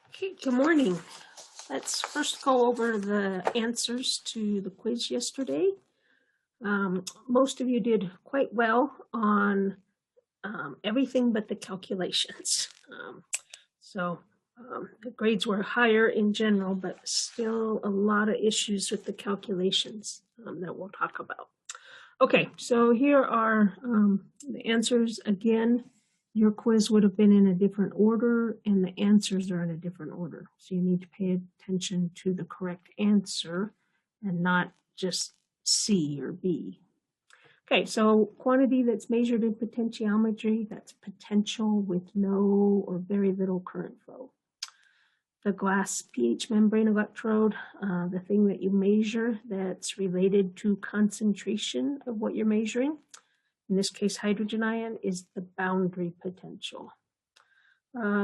Okay, good morning. Let's first go over the answers to the quiz yesterday. Most of you did quite well on everything but the calculations. The grades were higher in general, but still a lot of issues with the calculations that we'll talk about. Okay, so here are the answers again. Your quiz would have been in a different order and the answers are in a different order. So you need to pay attention to the correct answer and not just C or B. Okay, so quantity that's measured in potentiometry, that's potential with no or very little current flow. The glass pH membrane electrode, the thing that you measure that's related to concentration of what you're measuring. In this case, hydrogen ion is the boundary potential.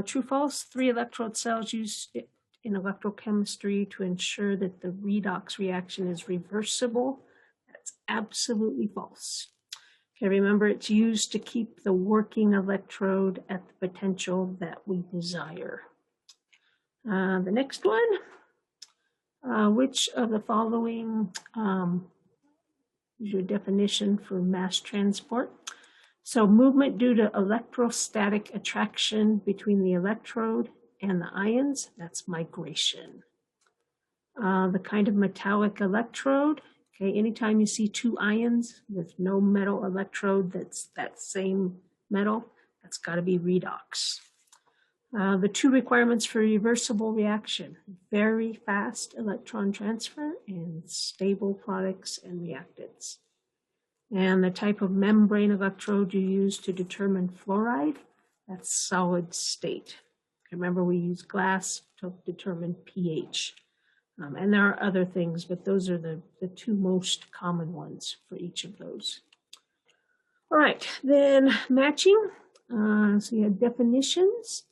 True, false, 3 electrode cells used in electrochemistry to ensure that the redox reaction is reversible. That's absolutely false. Okay, remember it's used to keep the working electrode at the potential that we desire. The next one, which of the following is your definition for mass transport? So movement due to electrostatic attraction between the electrode and the ions, that's migration. The kind of metallic electrode, okay, anytime you see 2 ions with no metal electrode that's that same metal, that's got to be redox. The 2 requirements for reversible reaction, very fast electron transfer and stable products and reactants. And the type of membrane electrode you use to determine fluoride, that's solid state. Remember, we use glass to determine pH. And there are other things, but those are the 2 most common ones for each of those. All right, then matching. So you have definitions.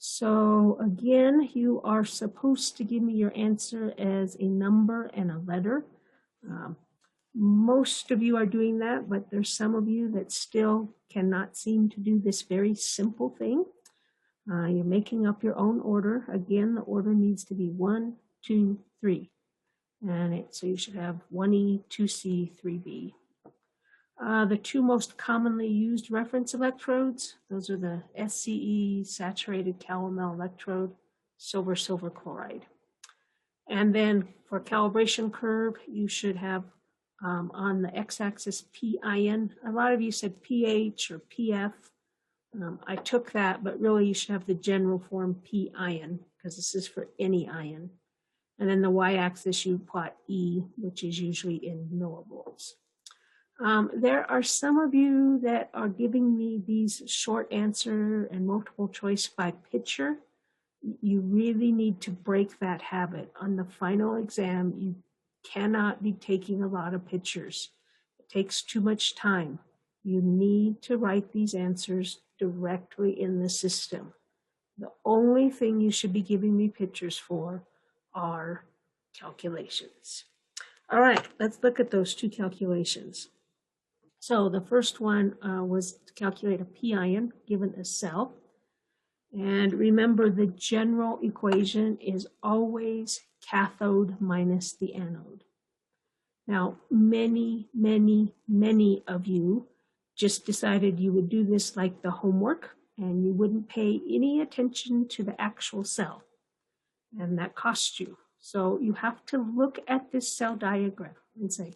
So again, you are supposed to give me your answer as a number and a letter. Most of you are doing that, but there's some of you that still cannot seem to do this very simple thing. You're making up your own order. Again, the order needs to be 1, 2, 3. So you should have 1E, 2C, 3B. The 2 most commonly used reference electrodes, those are the SCE, saturated calomel electrode, silver chloride. And then for calibration curve, you should have on the x-axis P-ion. A lot of you said pH or PF. I took that, but really you should have the general form P-ion because this is for any ion. And then the y-axis you plot E, which is usually in millivolts. There are some of you that are giving me these short answer and multiple choice by picture. You really need to break that habit. On the final exam, you cannot be taking a lot of pictures. It takes too much time. You need to write these answers directly in the system. The only thing you should be giving me pictures for are calculations. All right, let's look at those 2 calculations. So the first one was to calculate a p-ion given a cell. And remember, the general equation is always cathode minus the anode. Now, many of you just decided you would do this like the homework and you wouldn't pay any attention to the actual cell. And that costs you. So you have to look at this cell diagram and say,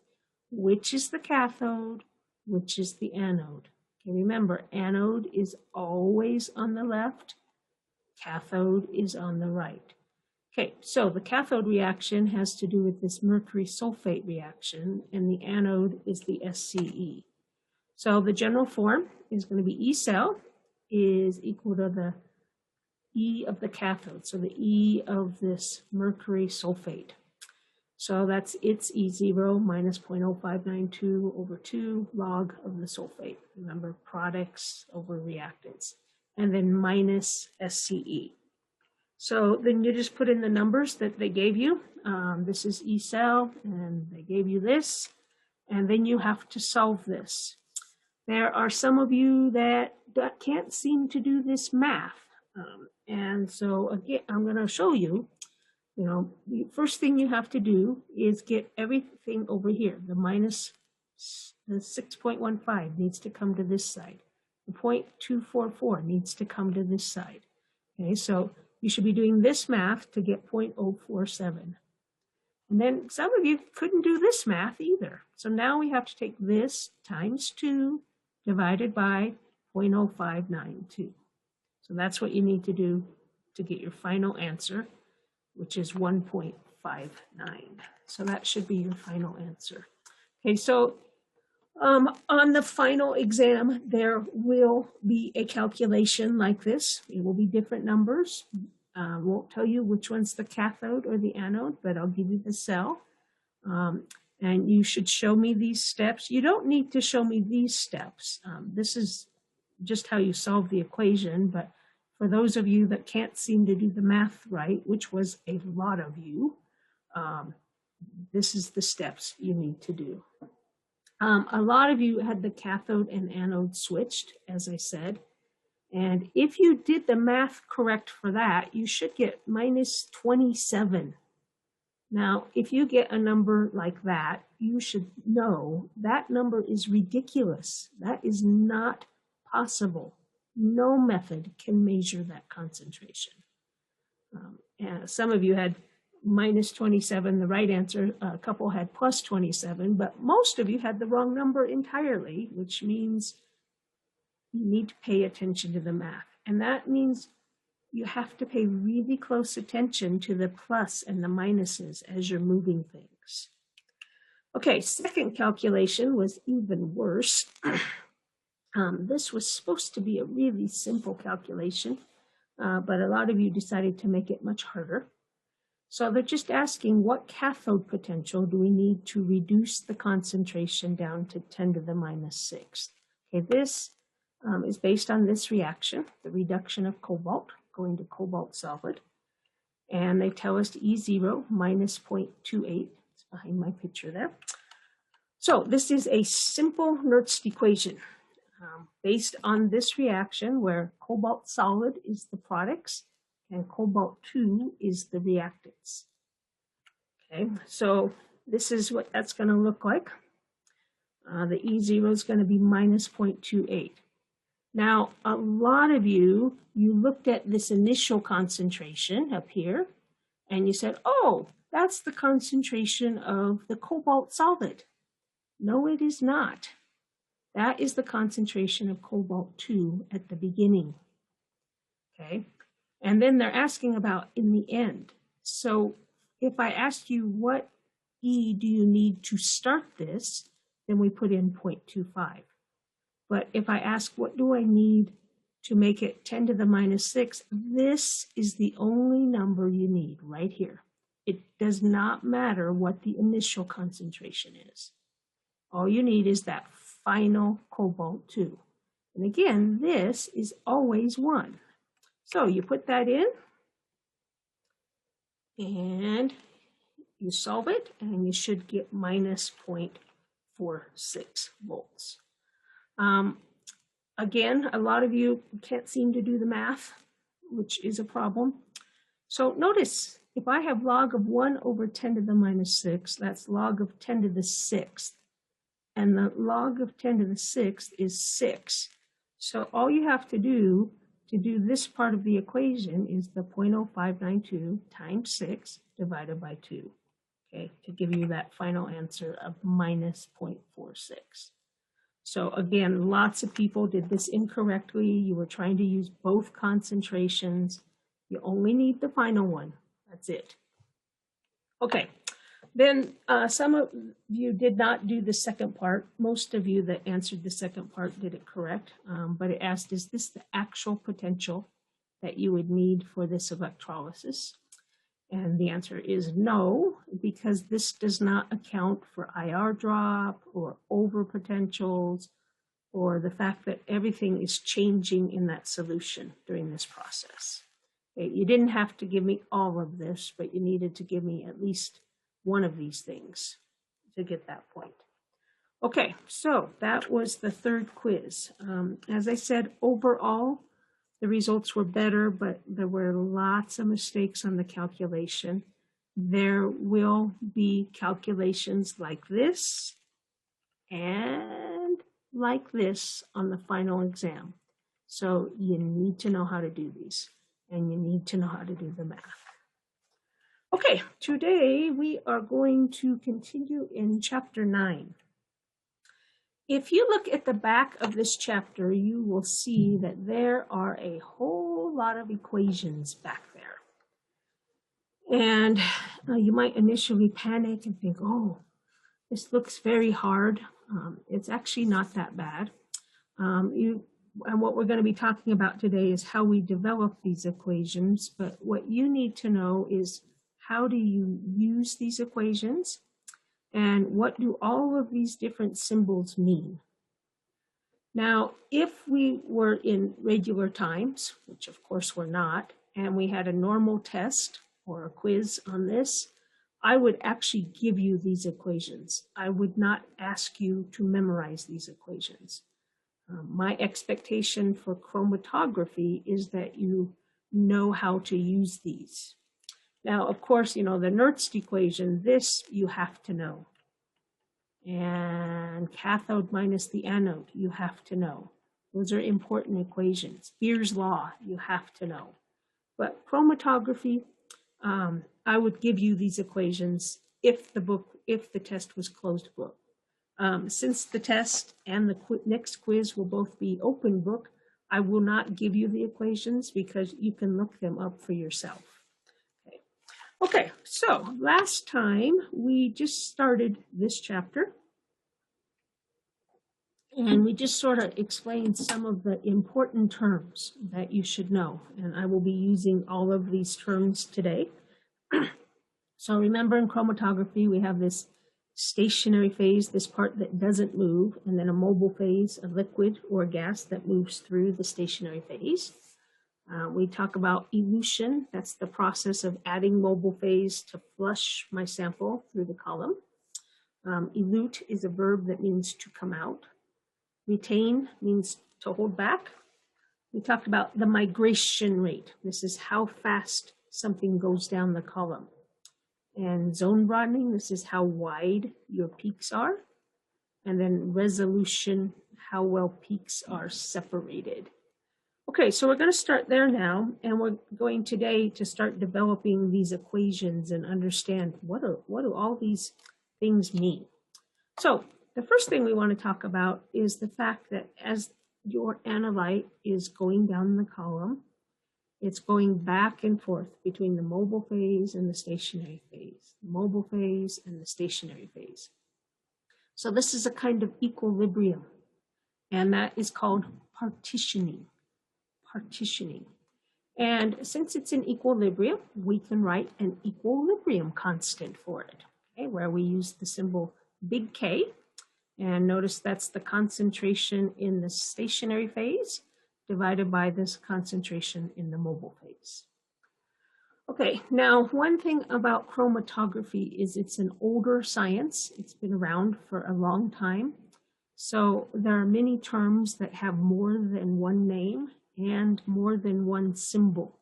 which is the cathode, which is the anode? Okay, remember, anode is always on the left, cathode is on the right. Okay, so the cathode reaction has to do with this mercury sulfate reaction, and the anode is the SCE. So the general form is going to be E cell is equal to the E of the cathode, so the E of this mercury sulfate. So that's its E0 minus 0.0592 over 2 log of the sulfate. Remember, products over reactants. And then minus SCE. So then you just put in the numbers that they gave you. This is E cell, and they gave you this. And then you have to solve this. There are some of you that can't seem to do this math. And so again, I'm going to show you, the first thing you have to do is get everything over here. The 6.15 needs to come to this side. The 0.244 needs to come to this side. Okay, so you should be doing this math to get 0.047. And then some of you couldn't do this math either. So now we have to take this times 2 divided by 0.0592. So that's what you need to do to get your final answer, which is 1.59. So that should be your final answer. Okay, so on the final exam, there will be a calculation like this. It will be different numbers. Won't tell you which one's the cathode or the anode, but I'll give you the cell. And you should show me these steps. You don't need to show me these steps. This is just how you solve the equation, but for those of you that can't seem to do the math right, which was a lot of you, this is the steps you need to do. A lot of you had the cathode and anode switched, as I said. And if you did the math correct for that, you should get minus 27. Now, if you get a number like that, you should know that number is ridiculous. That is not possible. No method can measure that concentration. And some of you had minus 27, the right answer. A couple had plus 27, but most of you had the wrong number entirely, which means you need to pay attention to the math. And that means you have to pay really close attention to the plus and the minuses as you're moving things. Okay, second calculation was even worse. This was supposed to be a really simple calculation, but a lot of you decided to make it much harder. So they're just asking, what cathode potential do we need to reduce the concentration down to 10 to the minus 6? Okay, this is based on this reaction, the reduction of cobalt going to cobalt solid. And they tell us E0 minus 0.28. It's behind my picture there. So this is a simple Nernst equation based on this reaction where cobalt solid is the products and cobalt 2 is the reactants. Okay, so this is what that's going to look like. The E0 is going to be minus 0.28. Now, a lot of you looked at this initial concentration up here, and you said, oh, that's the concentration of the cobalt solid. No, it is not. That is the concentration of cobalt 2 at the beginning. Okay, and then they're asking about in the end. So if I ask you what E do you need to start this, then we put in 0.25. But if I ask, what do I need to make it 10 to the minus 6, this is the only number you need right here. It does not matter what the initial concentration is. All you need is that final cobalt 2. And again, this is always 1. So you put that in, and you solve it, and you should get minus 0.46 volts. Again, a lot of you can't seem to do the math, which is a problem. So notice, if I have log of 1 over 10 to the minus 6, that's log of 10 to the 6th. And the log of 10 to the 6th is 6. So all you have to do this part of the equation is the 0.0592 times 6 divided by 2, okay, to give you that final answer of minus 0.46. So again, lots of people did this incorrectly. You were trying to use both concentrations. You only need the final one. That's it. Okay, then some of you did not do the second part. Most of you that answered the second part did it correct, but it asked, is this the actual potential that you would need for this electrolysis? And the answer is no, because this does not account for IR drop or overpotentials or the fact that everything is changing in that solution during this process. Okay, you didn't have to give me all of this, but you needed to give me at least one of these things to get that point. Okay, so that was the third quiz. As I said, overall, The results were better, but there were lots of mistakes on the calculation. There will be calculations like this and like this on the final exam. So you need to know how to do these, and you need to know how to do the math. Okay, today we are going to continue in chapter 9. If you look at the back of this chapter, you will see that there are a whole lot of equations back there. And you might initially panic and think, oh, this looks very hard. It's actually not that bad. And what we're going to be talking about today is how we develop these equations. But what you need to know is, how do you use these equations? And what do all of these different symbols mean? Now, if we were in regular times, which of course we're not, and we had a normal test or a quiz on this, I would actually give you these equations. I would not ask you to memorize these equations. My expectation for chromatography is that you know how to use these. Now, of course, you know, the Nernst equation, this you have to know. And cathode minus the anode, you have to know. Those are important equations. Beer's law, you have to know. But chromatography, I would give you these equations if the test was closed book. Since the test and the next quiz will both be open book, I will not give you the equations because you can look them up for yourself. Okay, so last time we just started this chapter and we just sort of explained some of the important terms that you should know. And I will be using all of these terms today. So remember, in chromatography, we have this stationary phase, this part that doesn't move, and then a mobile phase, a liquid or gas that moves through the stationary phase. We talk about elution. That's the process of adding mobile phase to flush my sample through the column. Elute is a verb that means to come out. Retain means to hold back. We talked about the migration rate. This is how fast something goes down the column. And zone broadening, this is how wide your peaks are. And then resolution, how well peaks are separated. Okay, so we're going to start there now, and we're going today to start developing these equations and understand what do all these things mean. So the first thing we want to talk about is the fact that as your analyte is going down the column, it's going back and forth between the mobile phase and the stationary phase, the mobile phase and the stationary phase. So this is a kind of equilibrium, and that is called partitioning. And since it's in equilibrium, we can write an equilibrium constant for it, okay, where we use the symbol big K. And notice that's the concentration in the stationary phase divided by this concentration in the mobile phase. Okay, now one thing about chromatography is it's an older science. It's been around for a long time. So there are many terms that have more than one name and more than one symbol.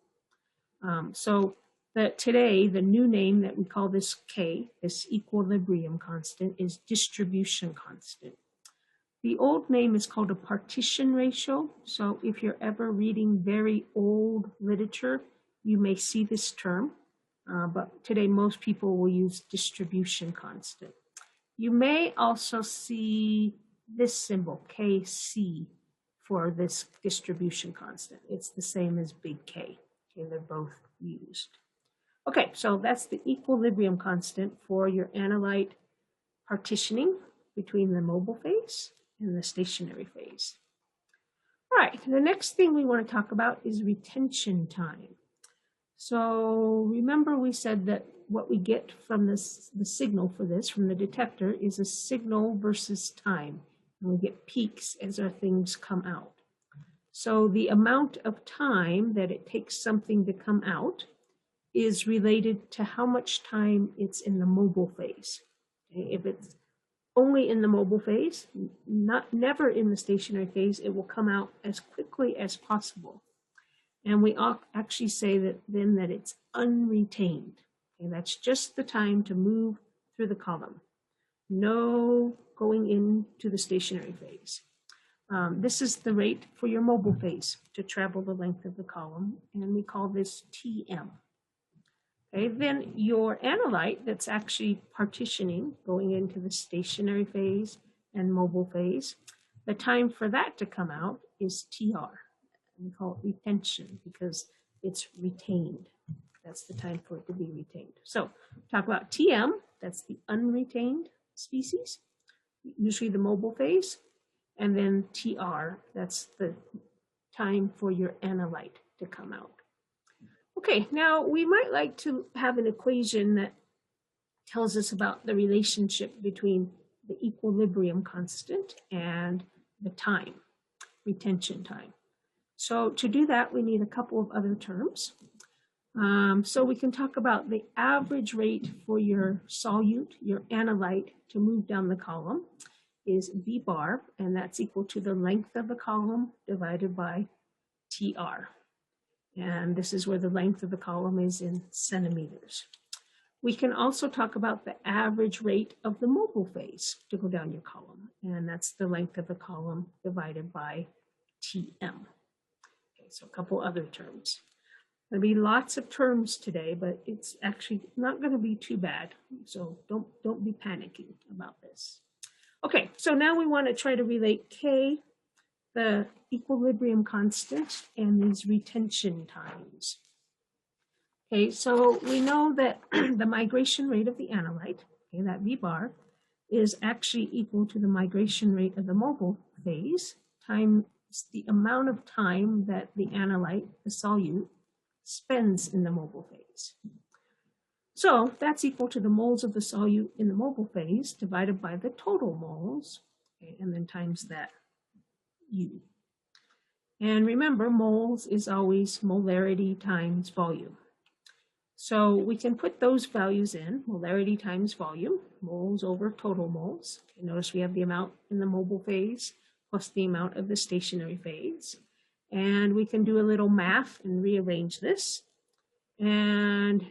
Today, the new name that we call this K, this equilibrium constant, is distribution constant. The old name is called a partition ratio. So if you're ever reading very old literature, you may see this term, but today most people will use distribution constant. You may also see this symbol, Kc, for this distribution constant. It's the same as big K. Okay, they're both used. Okay, so that's the equilibrium constant for your analyte partitioning between the mobile phase and the stationary phase. All right, the next thing we want to talk about is retention time. So remember we said that what we get from this, the signal for this from the detector, is a signal versus time. And we get peaks as our things come out. So the amount of time that it takes something to come out is related to how much time it's in the mobile phase. Okay? If it's only in the mobile phase, never in the stationary phase, it will come out as quickly as possible. And we actually say that then that it's unretained. Okay, that's just the time to move through the column. No going into the stationary phase. This is the rate for your mobile phase to travel the length of the column, and we call this TM. Okay, then your analyte that's actually partitioning, going into the stationary phase and mobile phase, the time for that to come out is TR. We call it retention because it's retained. That's the time for it to be retained. So talk about TM, that's the unretained species, usually the mobile phase, and then TR, that's the time for your analyte to come out. Okay, now we might like to have an equation that tells us about the relationship between the equilibrium constant and the time, retention time. So to do that, we need a couple of other terms. So we can talk about the average rate for your solute, your analyte, to move down the column is V bar, and that's equal to the length of the column divided by TR. And this is where the length of the column is in centimeters. We can also talk about the average rate of the mobile phase to go down your column, and that's the length of the column divided by TM. Okay, so a couple other terms. There'll be lots of terms today, but it's actually not going to be too bad. So don't be panicking about this. Okay, so now we want to try to relate K, the equilibrium constant, and these retention times. Okay, so we know that the migration rate of the analyte, okay, that V bar, is actually equal to the migration rate of the mobile phase times the amount of time that the analyte, the solute, spends in the mobile phase. So that's equal to the moles of the solute in the mobile phase divided by the total moles, okay, and then times that U. And remember, moles is always molarity times volume. So we can put those values in, molarity times volume, moles over total moles. Okay, notice we have the amount in the mobile phase plus the amount of the stationary phase. And we can do a little math and rearrange this. And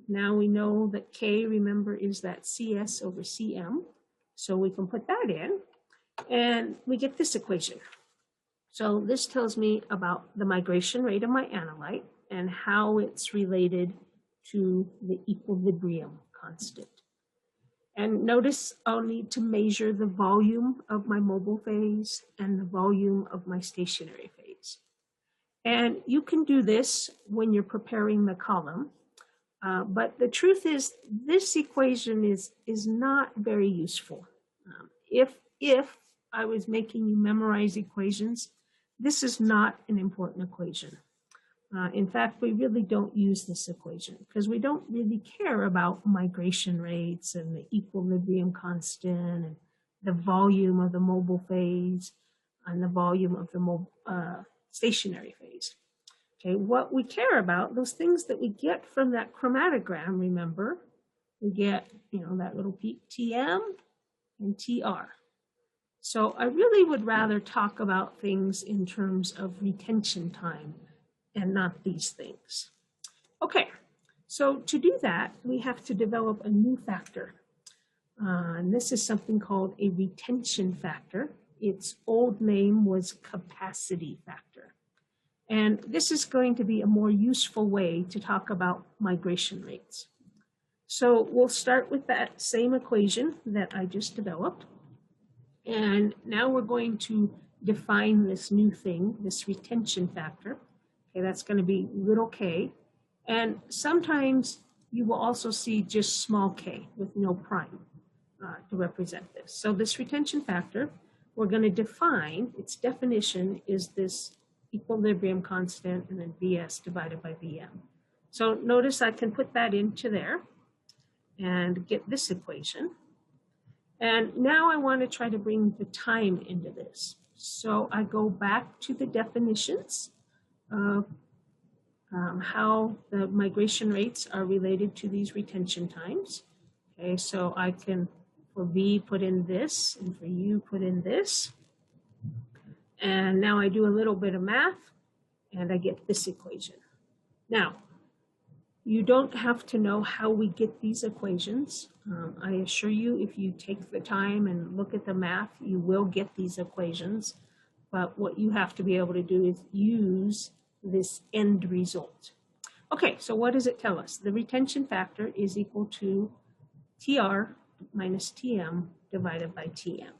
now we know that K, remember, is that CS over CM. So we can put that in, and we get this equation. So this tells me about the migration rate of my analyte and how it's related to the equilibrium constant. And notice I'll need to measure the volume of my mobile phase and the volume of my stationary phase. And you can do this when you're preparing the column. But the truth is, this equation is not very useful. If I was making you memorize equations, this is not an important equation. In fact, we really don't use this equation because we don't really care about migration rates and the equilibrium constant and the volume of the mobile phase and the volume of the stationary phase. Okay, what we care about, those things that we get from that chromatogram, remember, we get, that little peak TM and TR. So I really would rather talk about things in terms of retention time and not these things. Okay, so to do that, we have to develop a new factor. And this is something called a retention factor. Its old name was capacity factor. And this is going to be a more useful way to talk about migration rates. So we'll start with that same equation that I just developed. And now we're going to define this new thing, this retention factor. Okay, that's going to be little k. And sometimes you will also see just small k with no prime to represent this. So this retention factor, we're going to define, its definition is this equilibrium constant and then Vs divided by Vm. So notice I can put that into there and get this equation. And now I want to try to bring the time into this. So I go back to the definitions of how the migration rates are related to these retention times. Okay, so I can, for V, put in this, and for U, put in this. And now I do a little bit of math, and I get this equation. Now, you don't have to know how we get these equations. I assure you, if you take the time and look at the math, you will get these equations. But what you have to be able to do is use this end result. Okay, so what does it tell us? The retention factor is equal to TR minus TM divided by TM.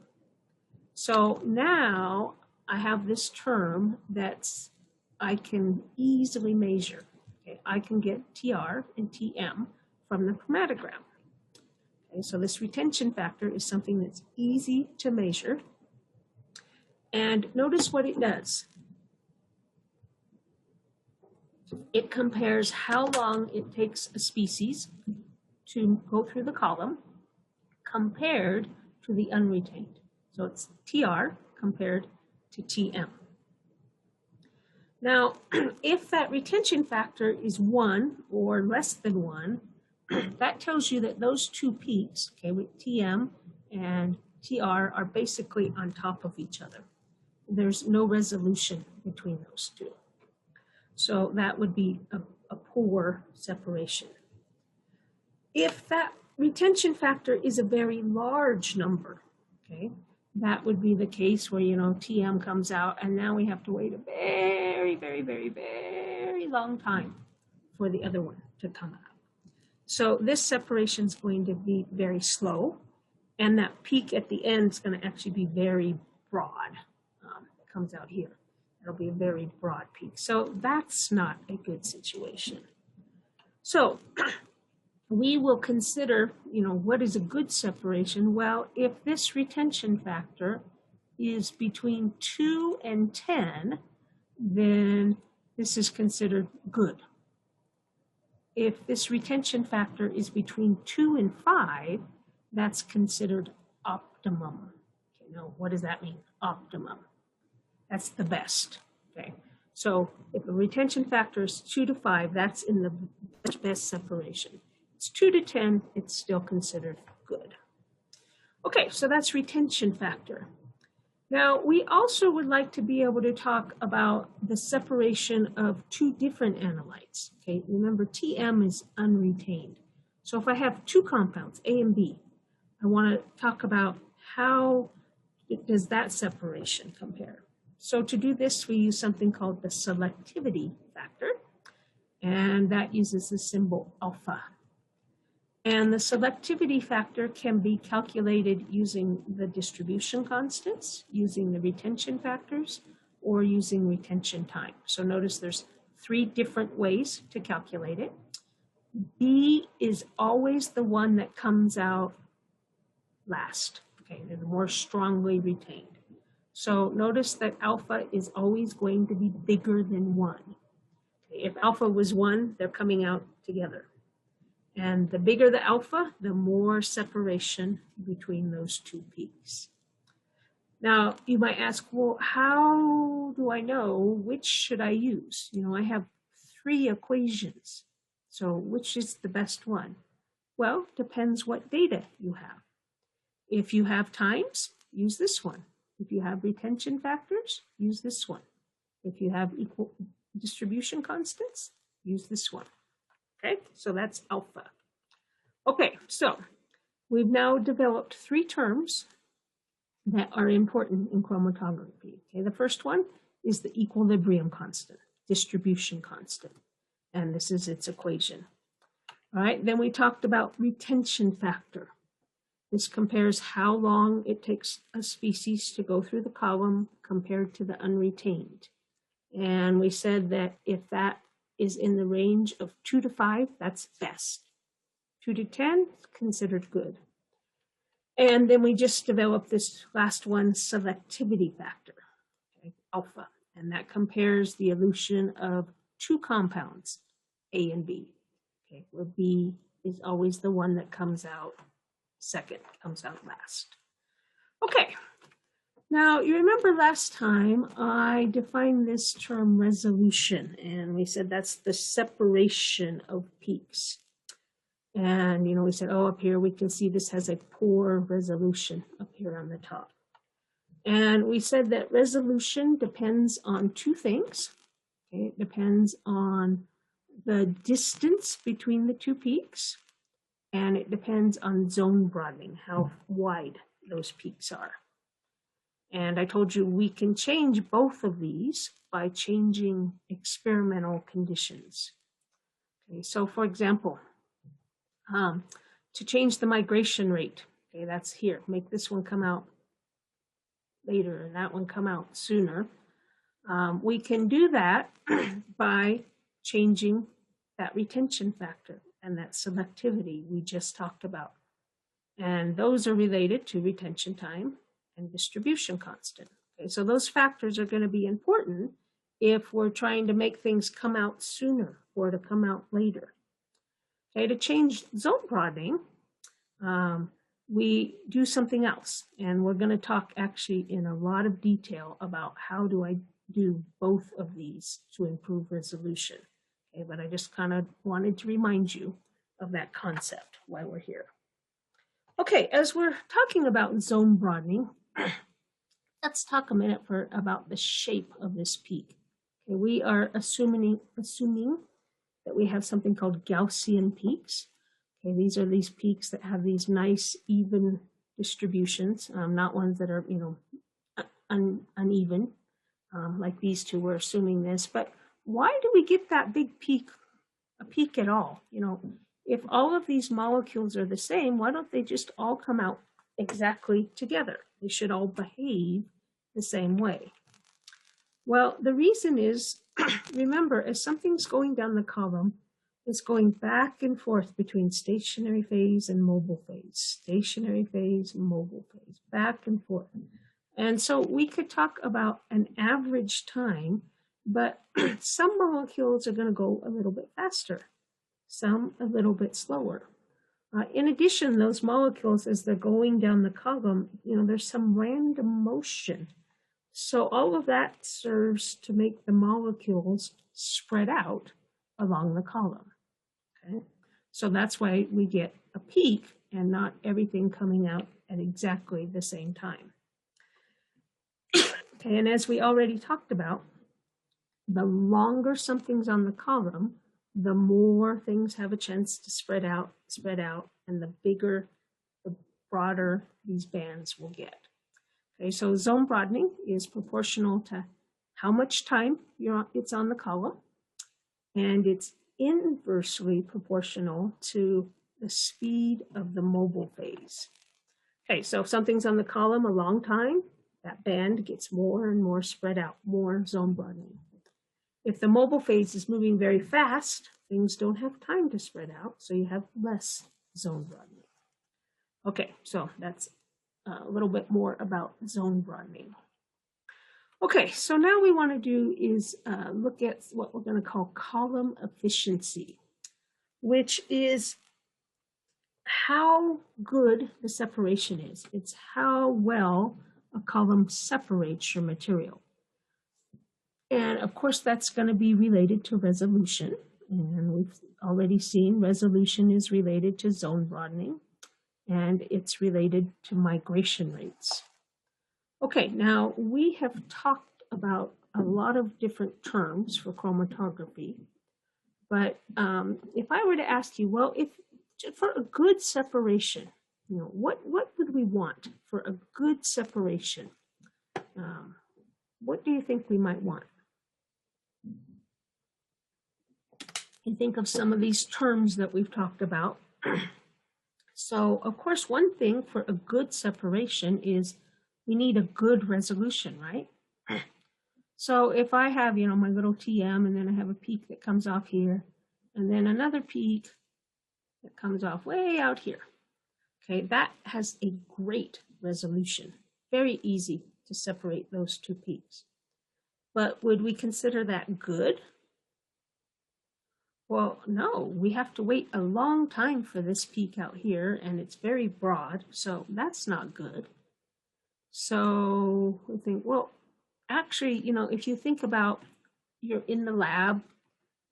So now I have this term that's I can easily measure. Okay, I can get TR and TM from the chromatogram. Okay, so this retention factor is something that's easy to measure. And notice what it does. It compares how long it takes a species to go through the column compared to the unretained. So it's TR compared to TM. Now, if that retention factor is 1 or less than 1, that tells you that those two peaks, okay, with TM and TR, are basically on top of each other. There's no resolution between those two. So that would be a poor separation. If that retention factor is a very large number, okay, that would be the case where, TM comes out and now we have to wait a very, very, very, very long time for the other one to come out. So this separation is going to be very slow, and that peak at the end is going to actually be very broad. It comes out here. It'll be a very broad peak. So that's not a good situation. So we will consider, what is a good separation? Well, if this retention factor is between 2 and 10, then this is considered good. If this retention factor is between 2 and 5, that's considered optimum. Okay, now what does that mean? Optimum. That's the best. Okay. So if a retention factor is 2 to 5, that's in the best separation. It's 2 to 10, it's still considered good. Okay, so that's retention factor. Now, we also would like to be able to talk about the separation of two different analytes. Okay, remember TM is unretained. So if I have two compounds, A and B, I want to talk about how does that separation compare. So to do this, we use something called the selectivity factor, and that uses the symbol alpha. And the selectivity factor can be calculated using the distribution constants, using the retention factors, or using retention time. So notice there's 3 different ways to calculate it. B is always the one that comes out last. Okay, they're more strongly retained. So notice that alpha is always going to be bigger than 1. Okay, if alpha was 1, they're coming out together. And the bigger the alpha, the more separation between those two peaks. Now, you might ask, well, how do I know which should I use? I have 3 equations. So which is the best one? Well, depends what data you have. If you have times, use this one. If you have retention factors, use this one. If you have equal distribution constants, use this one. Okay, so that's alpha. Okay, so we've now developed 3 terms that are important in chromatography. Okay, the first one is the equilibrium constant, distribution constant, and this is its equation. All right, then we talked about retention factor. This compares how long it takes a species to go through the column compared to the unretained. And we said that if that is in the range of 2 to 5, that's best. 2 to 10 is considered good. And then we just developed this last one, selectivity factor, okay, alpha. And that compares the elution of 2 compounds, A and B, okay, where B is always the one that comes out second, comes out last. Okay. Now, you remember last time I defined this term resolution, and we said that's the separation of peaks. And, we said, oh, up here we can see this has a poor resolution up here on the top. And we said that resolution depends on 2 things. Okay, it depends on the distance between the two peaks, and it depends on zone broadening, how wide those peaks are. And I told you we can change both of these by changing experimental conditions. Okay, so for example, to change the migration rate, okay, that's here, make this one come out later and that one come out sooner. We can do that by changing that retention factor and that selectivity we just talked about. And those are related to retention time and distribution constant. Okay, so those factors are going to be important if we're trying to make things come out sooner or to come out later. Okay, to change zone broadening, we do something else. And we're going to talk actually in a lot of detail about how do I do both of these to improve resolution. Okay, but I just kind of wanted to remind you of that concept while we're here. Okay, as we're talking about zone broadening, let's talk a minute about the shape of this peak. Okay, we are assuming that we have something called Gaussian peaks. Okay, these are these peaks that have these nice even distributions, not ones that are, uneven, like these two. We're assuming this, but why do we get that big peak, a peak at all? If all of these molecules are the same, why don't they just all come out exactly together? They should all behave the same way. Well, the reason is, remember, as something's going down the column, it's going back and forth between stationary phase and mobile phase, stationary phase, mobile phase, back and forth. And so we could talk about an average time, but some molecules are going to go a little bit faster, some a little bit slower. In addition, those molecules, as they're going down the column, there's some random motion. So all of that serves to make the molecules spread out along the column. Okay? So that's why we get a peak and not everything coming out at exactly the same time. Okay, and as we already talked about, the longer something's on the column, the more things have a chance to spread out, and the bigger, the broader these bands will get. Okay, so zone broadening is proportional to how much time it's on the column, and it's inversely proportional to the speed of the mobile phase. Okay, so if something's on the column a long time, that band gets more and more spread out, more zone broadening. If the mobile phase is moving very fast, things don't have time to spread out, so you have less zone broadening. Okay, so that's a little bit more about zone broadening. Okay, so now we want to do is look at what we're going to call column efficiency, which is how good the separation is. It's how well a column separates your material. And of course, that's going to be related to resolution. And we've already seen resolution is related to zone broadening, and it's related to migration rates. Okay, now we have talked about a lot of different terms for chromatography, but if I were to ask you, well, if for a good separation, what would we want for a good separation? What do you think we might want? You think of some of these terms that we've talked about. So, of course, one thing for a good separation is we need a good resolution, right? So if I have, my little TM, and then I have a peak that comes off here, and then another peak that comes off way out here. Okay, that has a great resolution. Very easy to separate those two peaks. But would we consider that good? Well, no, we have to wait a long time for this peak out here, and it's very broad, so that's not good. So we think, well, actually, if you think about you're in the lab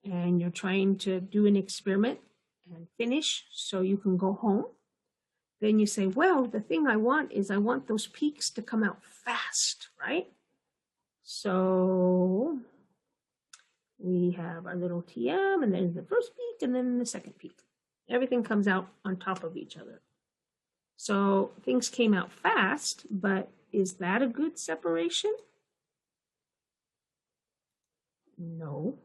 and you're trying to do an experiment and finish so you can go home, then you say, well, the thing I want is I want those peaks to come out fast, right? So We have our little TM, and then the first peak, and then the second peak. Everything comes out on top of each other. So things came out fast, but is that a good separation? No.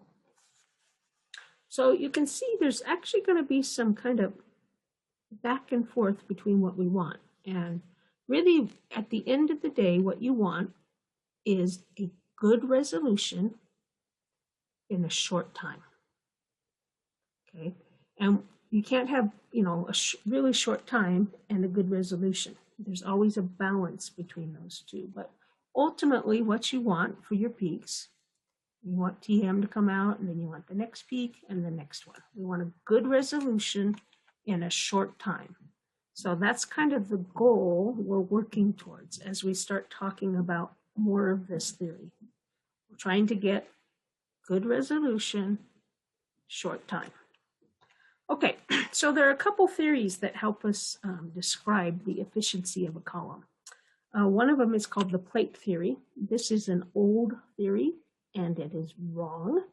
So you can see there's actually going to be some kind of back and forth between what we want. And really, at the end of the day, what you want is a good resolution in a short time. Okay, and you can't have, a really short time and a good resolution. There's always a balance between those two. But ultimately, what you want for your peaks, you want TM to come out, and then you want the next peak and the next one. We want a good resolution in a short time. So that's kind of the goal we're working towards as we start talking about more of this theory. We're trying to get good resolution, short time. Okay, so there are a couple theories that help us describe the efficiency of a column. One of them is called the plate theory. This is an old theory, and it is wrong,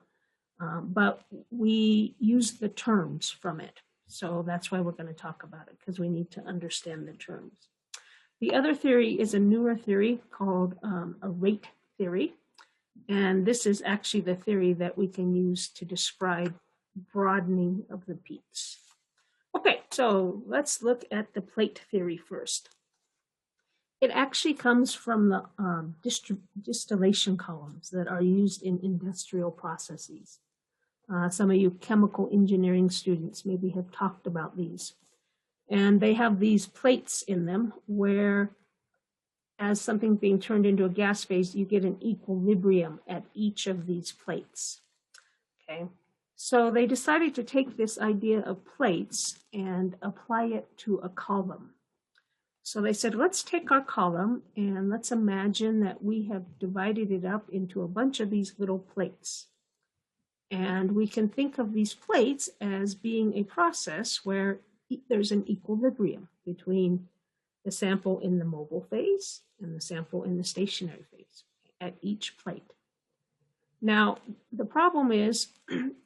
but we use the terms from it. So that's why we're going to talk about it, because we need to understand the terms. The other theory is a newer theory called a rate theory. And this is actually the theory that we can use to describe broadening of the peaks. Okay, so let's look at the plate theory first. It actually comes from the distillation columns that are used in industrial processes. Some of you chemical engineering students maybe have talked about these. And they have these plates in them where, as something being turned into a gas phase, you get an equilibrium at each of these plates. Okay, so they decided to take this idea of plates and apply it to a column. So they said, let's take our column and let's imagine that we have divided it up into a bunch of these little plates. And we can think of these plates as being a process where there's an equilibrium between the sample in the mobile phase and the sample in the stationary phase at each plate. Now, the problem is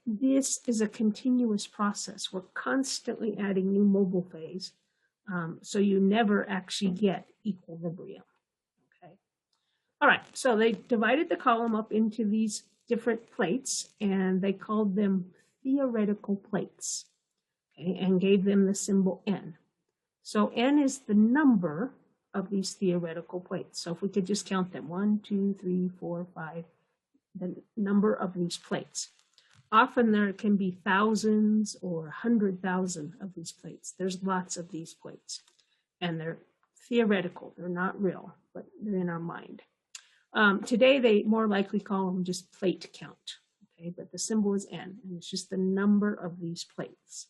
this is a continuous process. We're constantly adding new mobile phase, so you never actually get equilibrium. Okay. All right, so they divided the column up into these different plates, and they called them theoretical plates, okay, and gave them the symbol N. So N is the number of these theoretical plates. So if we could just count them, 1, 2, 3, 4, 5, the number of these plates. Often there can be thousands or 100,000 of these plates. There's lots of these plates, and they're theoretical. They're not real, but they're in our mind. Today, they more likely call them just plate count, okay? But the symbol is N, and it's just the number of these plates.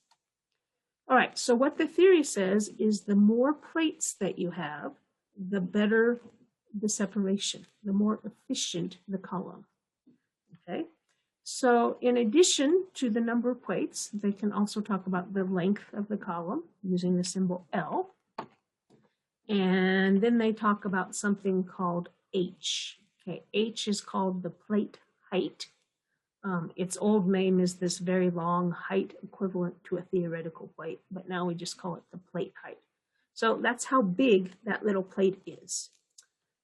All right, so what the theory says is the more plates that you have, the better the separation, the more efficient the column, okay? So in addition to the number of plates, they can also talk about the length of the column using the symbol L. And then they talk about something called H. Okay, H is called the plate height. Its old name is this very long height equivalent to a theoretical plate, but now we just call it the plate height. So that's how big that little plate is.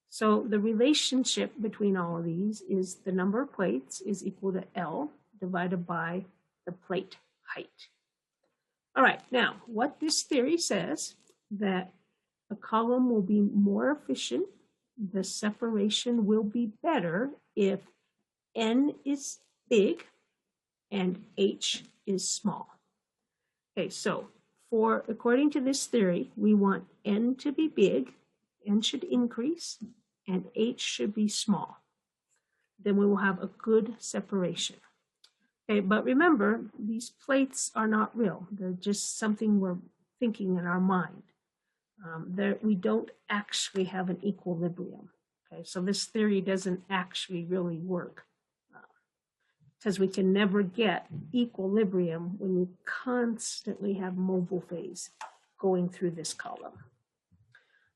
So the relationship between all of these is the number of plates is equal to L divided by the plate height. All right, now what this theory says that a column will be more efficient, the separation will be better if N is big and H is small. Okay, so according to this theory, we want N to be big, N should increase, and H should be small. Then we will have a good separation. Okay, but remember, these plates are not real. They're just something we're thinking in our mind. We don't actually have an equilibrium. Okay, so this theory doesn't actually really work because we can never get equilibrium when you constantly have mobile phase going through this column.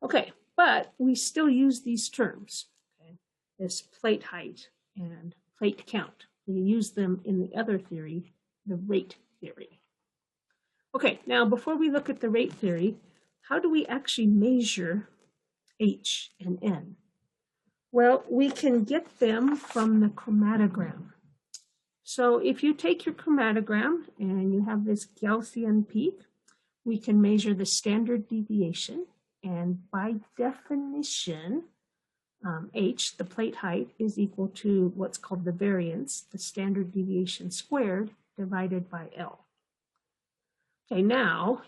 Okay, but we still use these terms, okay, this plate height and plate count. We use them in the other theory, the rate theory. Okay, now before we look at the rate theory, how do we actually measure H and N? Well, we can get them from the chromatogram. So if you take your chromatogram and you have this Gaussian peak, we can measure the standard deviation. And by definition, H, the plate height, is equal to what's called the variance, the standard deviation squared, divided by L. Okay, now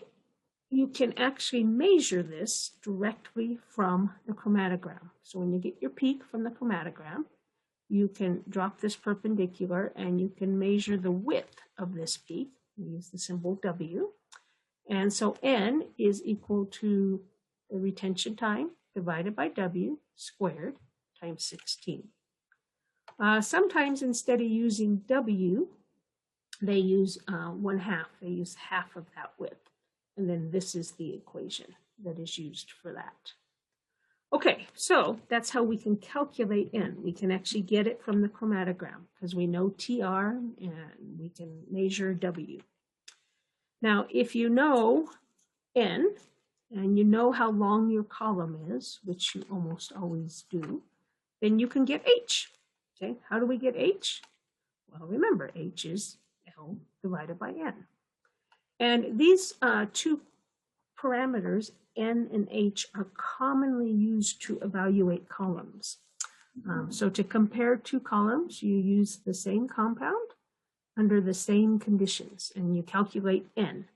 you can actually measure this directly from the chromatogram. So when you get your peak from the chromatogram, you can drop this perpendicular and you can measure the width of this peak. We use the symbol W. And so N is equal to the retention time divided by W squared times 16. Sometimes instead of using W, they use 1/2. They use half of that width. And then this is the equation that is used for that. Okay, so that's how we can calculate N. We can actually get it from the chromatogram because we know TR and we can measure W. Now, if you know N and you know how long your column is, which you almost always do, then you can get H. Okay, how do we get H? Well, remember, H is L divided by N. And these two parameters, N and H, are commonly used to evaluate columns. So to compare two columns, you use the same compound under the same conditions, and you calculate N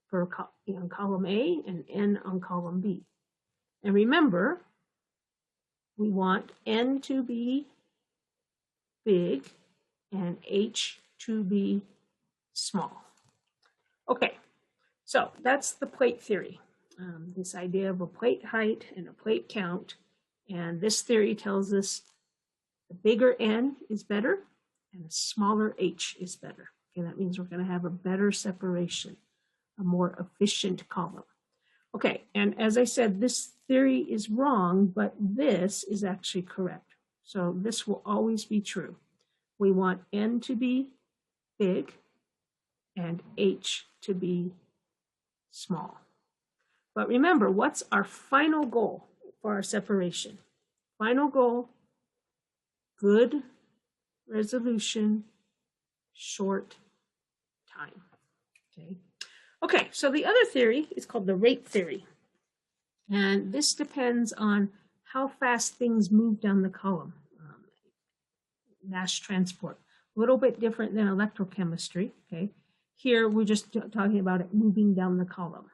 for on column A and N on column B. And remember, we want N to be big and H to be small. Okay, so that's the plate theory. This idea of a plate height and a plate count. And this theory tells us the bigger N is better and a smaller H is better. Okay, that means we're going to have a better separation, a more efficient column. Okay, and as I said, this theory is wrong, but this is actually correct. So this will always be true. We want N to be big and H to be small. But remember, what's our final goal for our separation? Final goal, good resolution, short time. Okay, so the other theory is called the rate theory. And this depends on how fast things move down the column. Mass transport, a little bit different than electrochemistry. Okay, here we're just talking about it moving down the column.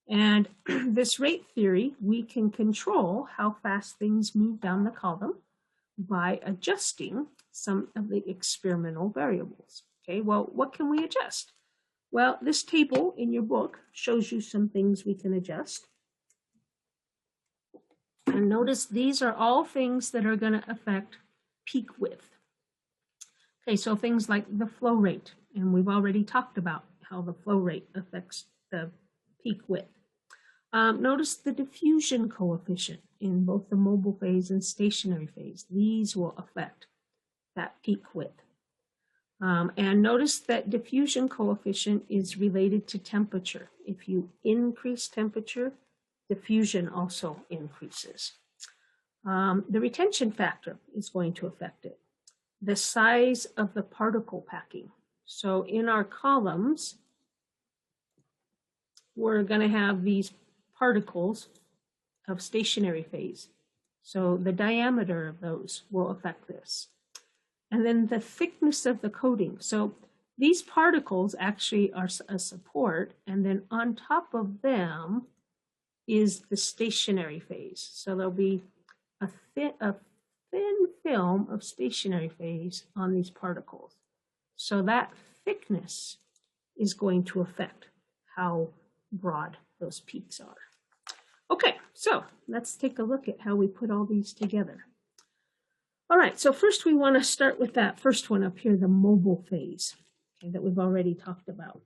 And this rate theory, we can control how fast things move down the column by adjusting some of the experimental variables. Okay, well, what can we adjust? Well, this table in your book shows you some things we can adjust. And notice these are all things that are going to affect peak width. Okay, so things like the flow rate, and we've already talked about how the flow rate affects the peak width. Notice the diffusion coefficient in both the mobile phase and stationary phase. These will affect that peak width. And notice that diffusion coefficient is related to temperature. If you increase temperature, diffusion also increases. The retention factor is going to affect it. The size of the particle packing. So in our columns, we're going to have these particles of stationary phase. So the diameter of those will affect this. And then the thickness of the coating. So these particles actually are a support, and then on top of them is the stationary phase. So there'll be a thin film of stationary phase on these particles. So that thickness is going to affect how broad those peaks are. Okay, so let's take a look at how we put all these together. All right, so first we want to start with that first one up here, the mobile phase, okay, that we've already talked about.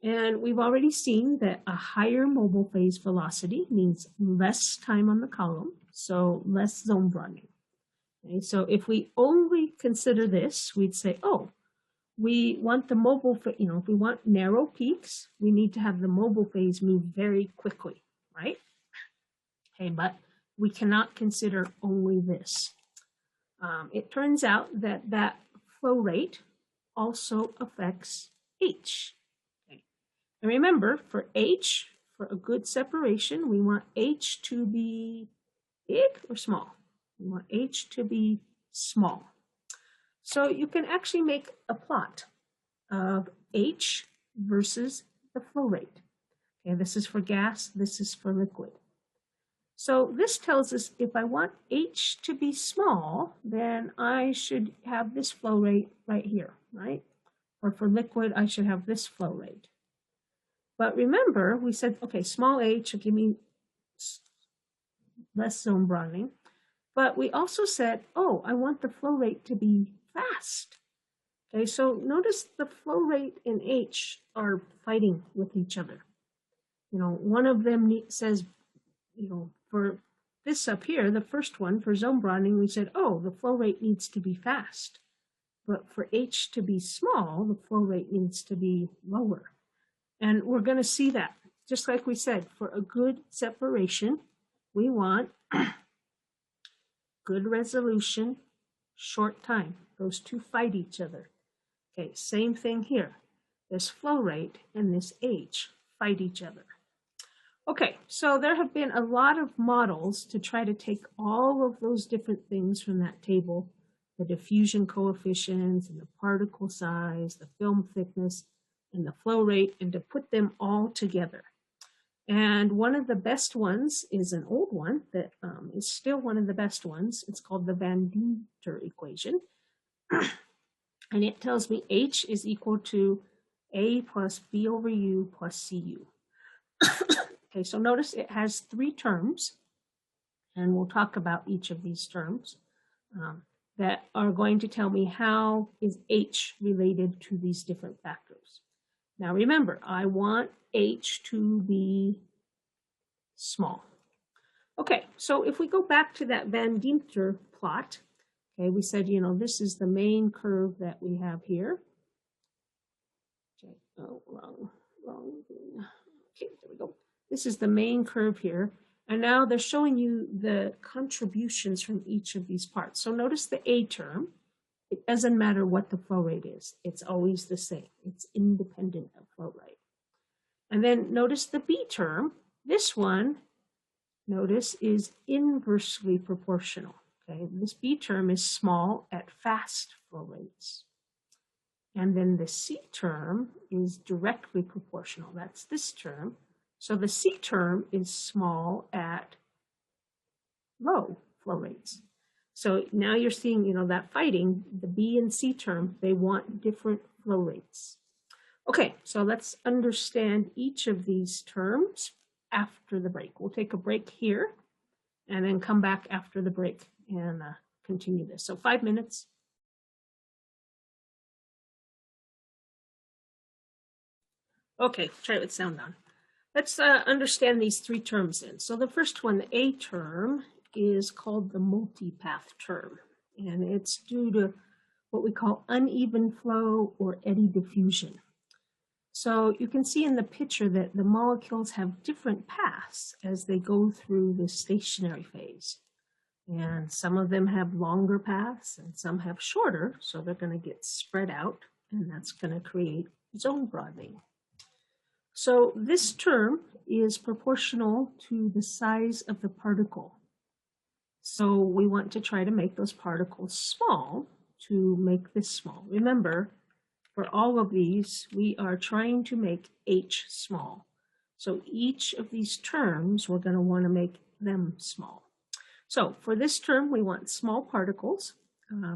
And we've already seen that a higher mobile phase velocity means less time on the column, so less zone broadening. Okay, so if we only consider this, we'd say, oh, we want the mobile, if we want narrow peaks, we need to have the mobile phase move very quickly, right? Okay, but we cannot consider only this. It turns out that that flow rate also affects H. Okay. And remember, for H, for a good separation, we want H to be big or small. We want H to be small. So you can actually make a plot of H versus the flow rate. Okay, this is for gas, this is for liquid. So this tells us if I want H to be small, then I should have this flow rate right here, right? Or for liquid, I should have this flow rate. But remember, we said, okay, small h will give me less zone broadening. But we also said, oh, I want the flow rate to be fast. Okay, so notice the flow rate and H are fighting with each other. One of them says, for this up here, the first one, for zone broadening, we said, oh, the flow rate needs to be fast. But for H to be small, the flow rate needs to be lower. And we're going to see that. Just like we said, for a good separation, we want good resolution, short time. Those two fight each other. Okay, same thing here. This flow rate and this H fight each other. Okay, so there have been a lot of models to try to take all of those different things from that table, the diffusion coefficients and the particle size, the film thickness, and the flow rate, and to put them all together. And one of the best ones is an old one that is still one of the best ones. It's called the Van Deemter equation. And it tells me H is equal to A plus B over U plus CU. Okay, so notice it has three terms, and we'll talk about each of these terms that are going to tell me how is H related to these different factors. Now remember, I want H to be small. Okay, so if we go back to that Van Deemter plot, okay, we said, this is the main curve that we have here. Okay, oh, wrong. Okay, there we go. This is the main curve here. And now they're showing you the contributions from each of these parts. So notice the A term. It doesn't matter what the flow rate is. It's always the same. It's independent of flow rate. And then notice the B term. This one, notice, is inversely proportional. Okay, this B term is small at fast flow rates. And then the C term is directly proportional. That's this term. So the C term is small at low flow rates. So now you're seeing, that fighting, the B and C term, they want different flow rates. Okay, so let's understand each of these terms after the break. We'll take a break here and then come back after the break and continue this. So 5 minutes. Okay, try it with sound on. Let's understand these three terms then. So the first one, the A term, is called the multipath term. And it's due to what we call uneven flow or eddy diffusion. So you can see in the picture that the molecules have different paths as they go through the stationary phase. And some of them have longer paths and some have shorter, so they're going to get spread out, and that's going to create zone broadening. So this term is proportional to the size of the particle. So we want to try to make those particles small to make this small. Remember, for all of these, we are trying to make H small. So each of these terms, we're going to want to make them small. So for this term, we want small particles.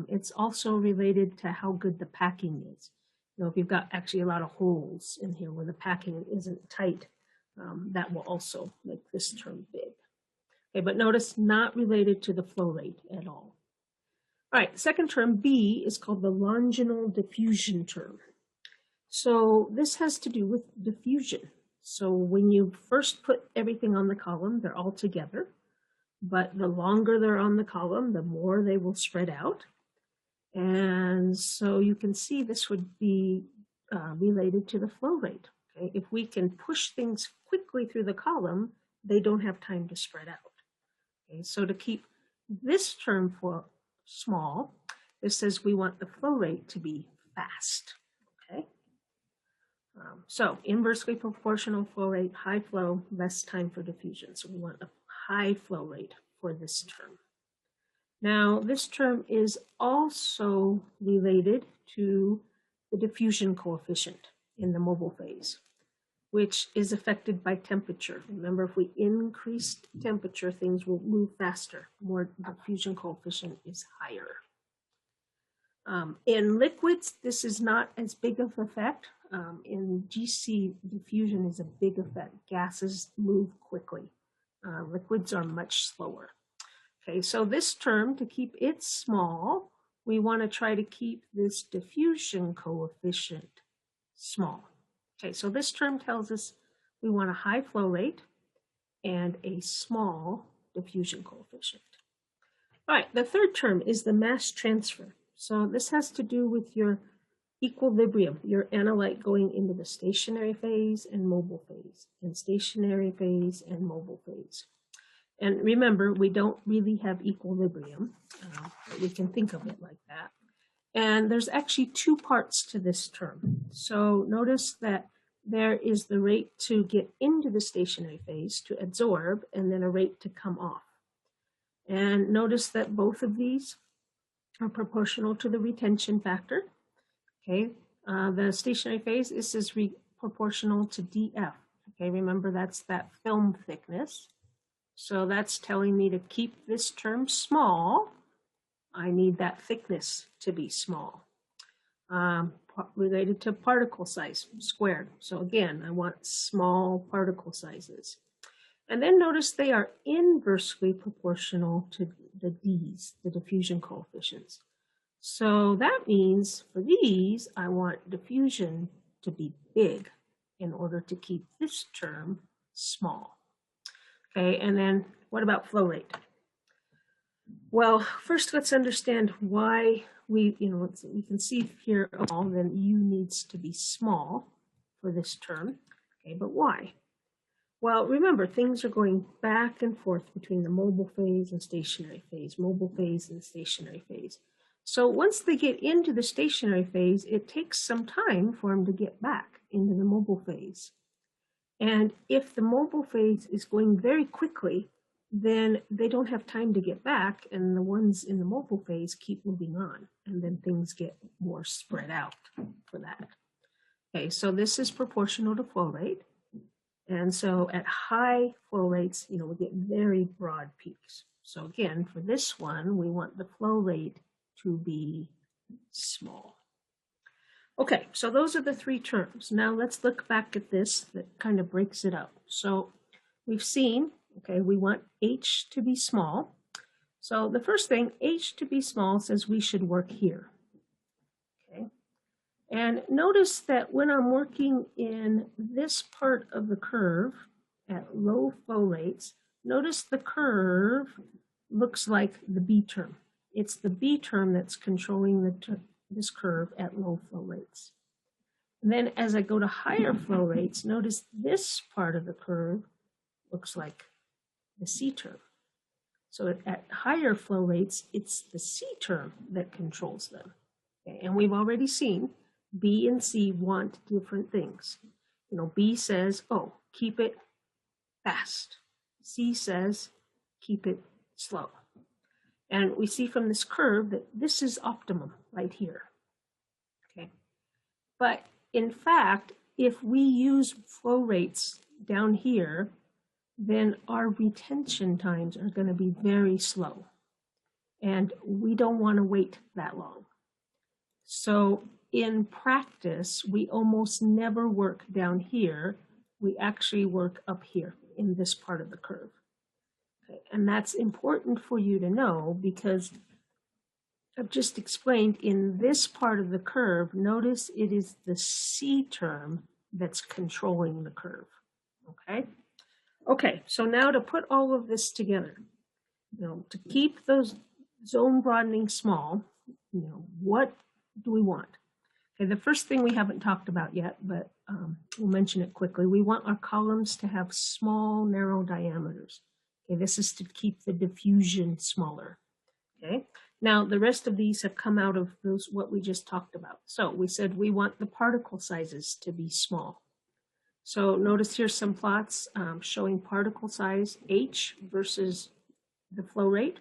It's also related to how good the packing is. If you've got actually a lot of holes in here where the packing isn't tight, that will also make this term big. Okay, but notice not related to the flow rate at all. All right, second term, B, is called the longinal diffusion term. So this has to do with diffusion. So when you first put everything on the column, they're all together. but the longer they're on the column, the more they will spread out. And so you can see this would be related to the flow rate. Okay? If we can push things quickly through the column, they don't have time to spread out. Okay? So to keep this term for small, this says we want the flow rate to be fast. Okay? So inversely proportional flow rate, high flow, less time for diffusion. So we want a high flow rate for this term. Now, this term is also related to the diffusion coefficient in the mobile phase, which is affected by temperature. Remember, if we increase temperature, things will move faster. More diffusion coefficient is higher. In liquids, this is not as big of an effect. In GC, diffusion is a big effect. Gases move quickly. Liquids are much slower. Okay, so this term, to keep it small, we want to try to keep this diffusion coefficient small. Okay, so this term tells us we want a high flow rate and a small diffusion coefficient. All right, the third term is the mass transfer. So this has to do with your equilibrium, your analyte going into the stationary phase and mobile phase, and stationary phase and mobile phase. And remember, we don't really have equilibrium, but we can think of it like that. And there's actually two parts to this term. So notice that there is the rate to get into the stationary phase, to adsorb, and then a rate to come off. And notice that both of these are proportional to the retention factor. Okay, the stationary phase, this is proportional to dF. Okay, remember that's that film thickness. So that's telling me to keep this term small. I need that thickness to be small. Related to particle size squared. So again, I want small particle sizes. And then notice they are inversely proportional to the D's, the diffusion coefficients. So that means for these, I want diffusion to be big in order to keep this term small. Okay, and then what about flow rate? Well, first let's understand why we can see here, then U needs to be small for this term. Okay, but why? Well, remember, things are going back and forth between the mobile phase and stationary phase, mobile phase and stationary phase. So once they get into the stationary phase, it takes some time for them to get back into the mobile phase. And if the mobile phase is going very quickly, then they don't have time to get back, and the ones in the mobile phase keep moving on, and then things get more spread out for that. Okay, so this is proportional to flow rate. And so at high flow rates, we get very broad peaks. So again, for this one, we want the flow rate to be small. Okay, so those are the three terms. Now let's look back at this that kind of breaks it up. So we've seen, okay, we want H to be small. So the first thing, H to be small says we should work here. Okay, and notice that when I'm working in this part of the curve at low flow rates, notice the curve looks like the B term. It's the B term that's controlling this curve at low flow rates. And then as I go to higher flow rates, notice this part of the curve looks like the C term. So at higher flow rates, it's the C term that controls them. Okay, and we've already seen B and C want different things. B says, oh, keep it fast. C says, keep it slow. And we see from this curve that this is optimum right here. Okay, but in fact, if we use flow rates down here, then our retention times are going to be very slow. And we don't want to wait that long. So in practice, we almost never work down here. We actually work up here in this part of the curve. Okay, and that's important for you to know because I've just explained in this part of the curve, notice it is the C term that's controlling the curve. Okay? Okay, so now to put all of this together, To keep those zone broadening small, what do we want? Okay, the first thing we haven't talked about yet, but we'll mention it quickly. We want our columns to have small, narrow diameters. Okay, this is to keep the diffusion smaller. Okay, now the rest of these have come out of those what we just talked about. So we said we want the particle sizes to be small. So notice here's some plots showing particle size H versus the flow rate.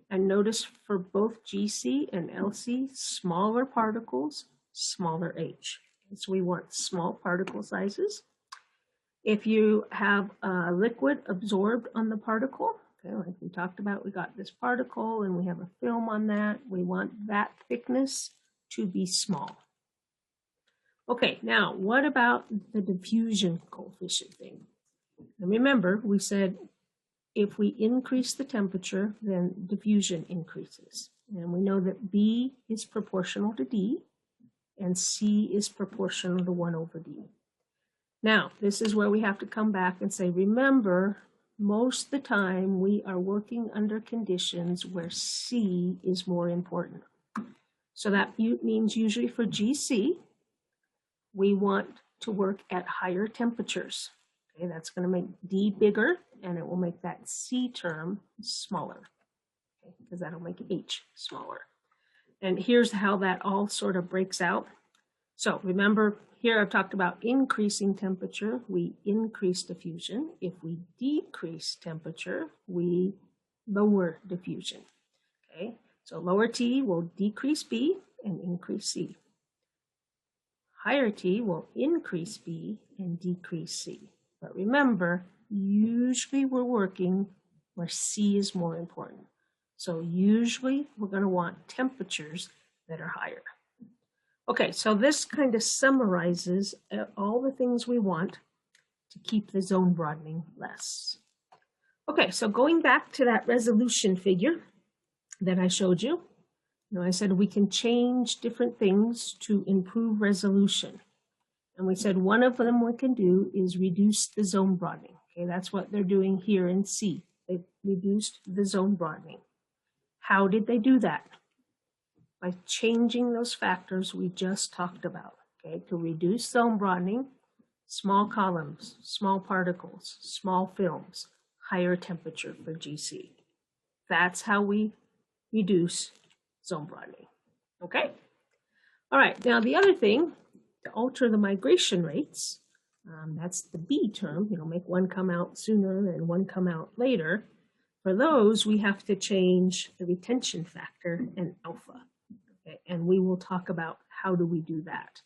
And notice for both GC and LC, smaller particles, smaller H. So we want small particle sizes. If you have a liquid absorbed on the particle, okay, like we talked about, we got this particle and we have a film on that. We want that thickness to be small. Okay, now what about the diffusion coefficient thing? And remember, we said if we increase the temperature, then diffusion increases. And we know that B is proportional to D, and C is proportional to 1 over D. Now, this is where we have to come back and say, remember, most of the time we are working under conditions where C is more important. So that means usually for GC, we want to work at higher temperatures. Okay, that's going to make D bigger, and it will make that C term smaller, okay, because that'll make H smaller. And here's how that all sort of breaks out. So remember, here I've talked about increasing temperature, we increase diffusion. If we decrease temperature, we lower diffusion. Okay, so lower T will decrease B and increase C. Higher T will increase B and decrease C. But remember, usually we're working where C is more important. So usually we're going to want temperatures that are higher. Okay, so this kind of summarizes all the things we want to keep the zone broadening less. Okay, so going back to that resolution figure that I showed you, I said we can change different things to improve resolution. And we said one of them we can do is reduce the zone broadening. Okay, that's what they're doing here in C. They reduced the zone broadening. How did they do that? By changing those factors we just talked about. Okay, to reduce zone broadening, small columns, small particles, small films, higher temperature for GC. That's how we reduce zone broadening. Okay? All right, now the other thing, to alter the migration rates, that's the B term, make one come out sooner and one come out later. For those, we have to change the retention factor and alpha. Okay, and we will talk about how do we do that.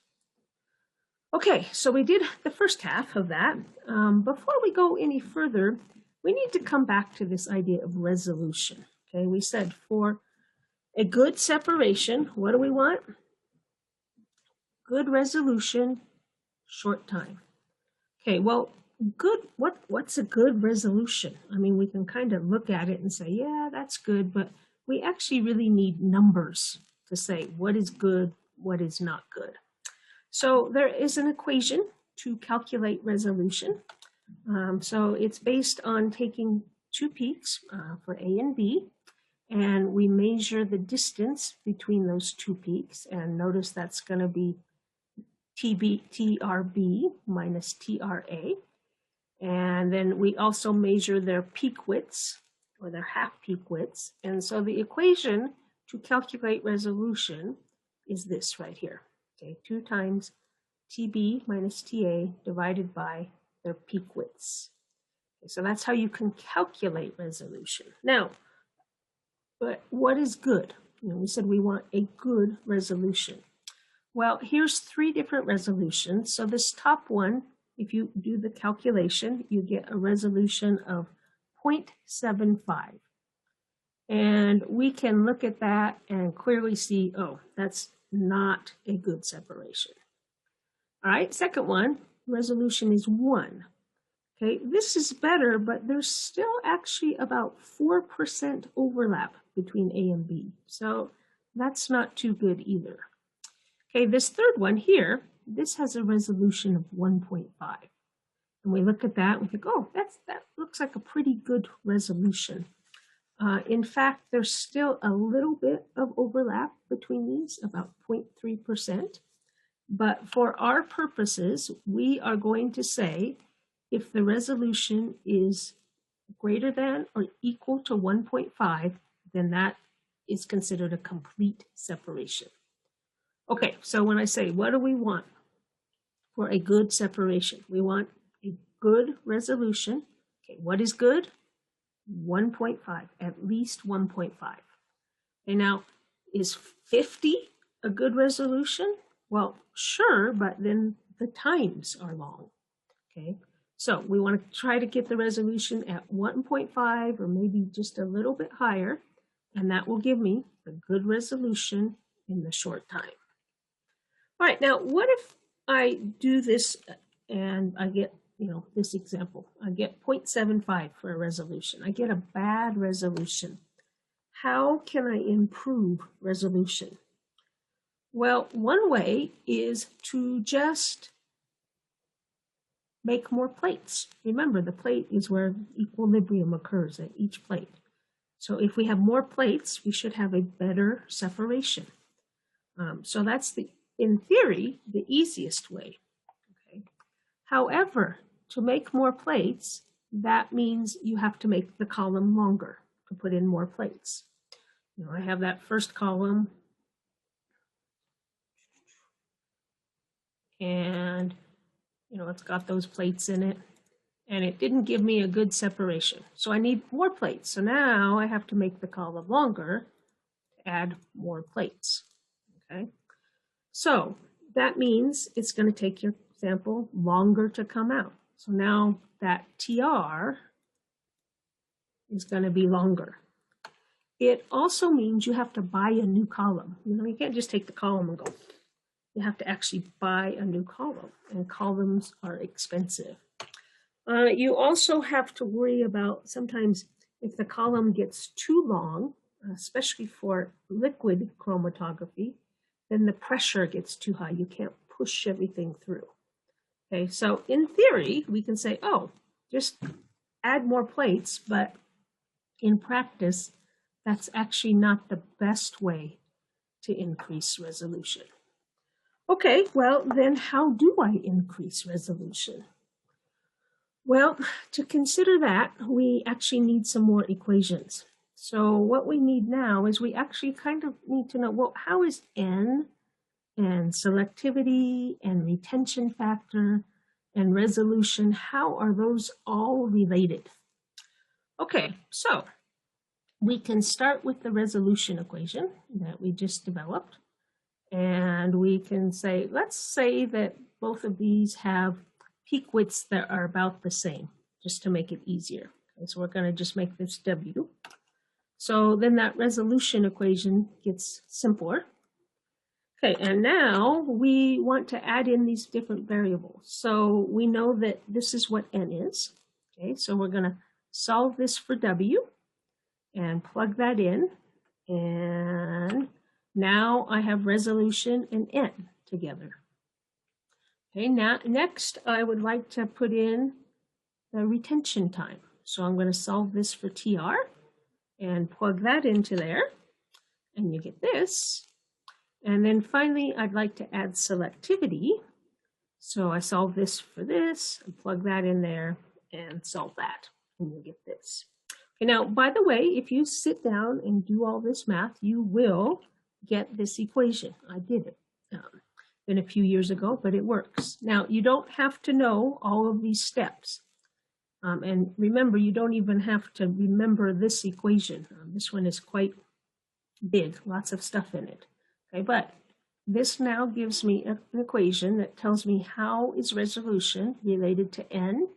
Okay, so we did the first half of that. Before we go any further, we need to come back to this idea of resolution. Okay, we said for a good separation, what do we want? Good resolution, short time. Okay, well, good. What's a good resolution? I mean, we can kind of look at it and say, yeah, that's good, but we actually really need numbers to say what is good, what is not good. So there is an equation to calculate resolution. So it's based on taking two peaks for A and B, and we measure the distance between those two peaks. And notice that's going to be TRB minus TRA. And then we also measure their peak widths, or their half peak widths. And so the equation to calculate resolution is this right here. Okay, 2 times TB minus TA divided by their peak widths. Okay, so that's how you can calculate resolution. Now, but what is good? We said we want a good resolution. Well, here's 3 different resolutions. So this top one, if you do the calculation, you get a resolution of 0.75. And we can look at that and clearly see, oh, that's not a good separation. All right, second one, resolution is 1. Okay, this is better, but there's still actually about 4% overlap between A and B. So that's not too good either. Okay, this third one here, this has a resolution of 1.5. And we look at that and we think, oh, that looks like a pretty good resolution. In fact, there's still a little bit of overlap between these, about 0.3%. But for our purposes, we are going to say if the resolution is greater than or equal to 1.5, then that is considered a complete separation. Okay, so when I say, what do we want for a good separation? We want a good resolution. Okay, what is good? 1.5, at least 1.5. Okay, now, is 50 a good resolution? Well, sure, but then the times are long. Okay, so we want to try to get the resolution at 1.5 or maybe just a little bit higher, and that will give me a good resolution in the short time. All right, now what if I do this and I get, this example, I get 0.75 for a resolution. I get a bad resolution. How can I improve resolution? Well, one way is to just make more plates. Remember, the plate is where equilibrium occurs at each plate. So if we have more plates, we should have a better separation. So that's in theory, the easiest way. Okay. However, to make more plates, that means you have to make the column longer to put in more plates. I have that first column, and it's got those plates in it, and it didn't give me a good separation. So I need more plates. So now I have to make the column longer to add more plates. Okay. So that means it's going to take your sample longer to come out. So now that TR is going to be longer. It also means you have to buy a new column. You can't just take the column and go. You have to actually buy a new column, and columns are expensive. You also have to worry about sometimes if the column gets too long, especially for liquid chromatography, then the pressure gets too high. You can't push everything through. Okay, so in theory, we can say, oh, just add more plates, but in practice, that's actually not the best way to increase resolution. Okay, well, then how do I increase resolution? Well, to consider that, we actually need some more equations. So what we need now is we actually kind of need to know, well, how is N and selectivity and retention factor and resolution, how are those all related? Okay, so we can start with the resolution equation that we just developed. And we can say, let's say that both of these have peak widths that are about the same, just to make it easier. Okay, so we're going to just make this W. So then that resolution equation gets simpler. Okay, and now we want to add in these different variables. So we know that this is what N is. Okay, so we're going to solve this for W and plug that in. And now I have resolution and N together. Okay, now next I would like to put in the retention time. So I'm going to solve this for TR and plug that into there, and you get this. And then finally, I'd like to add selectivity. So I solve this for this, and plug that in there, and solve that, and you get this. Okay, now, by the way, if you sit down and do all this math, you will get this equation. I did it. Been a few years ago, but it works. Now, you don't have to know all of these steps. And remember, you don't even have to remember this equation. This one is quite big, lots of stuff in it. Okay, but this now gives me an equation that tells me how is resolution related to N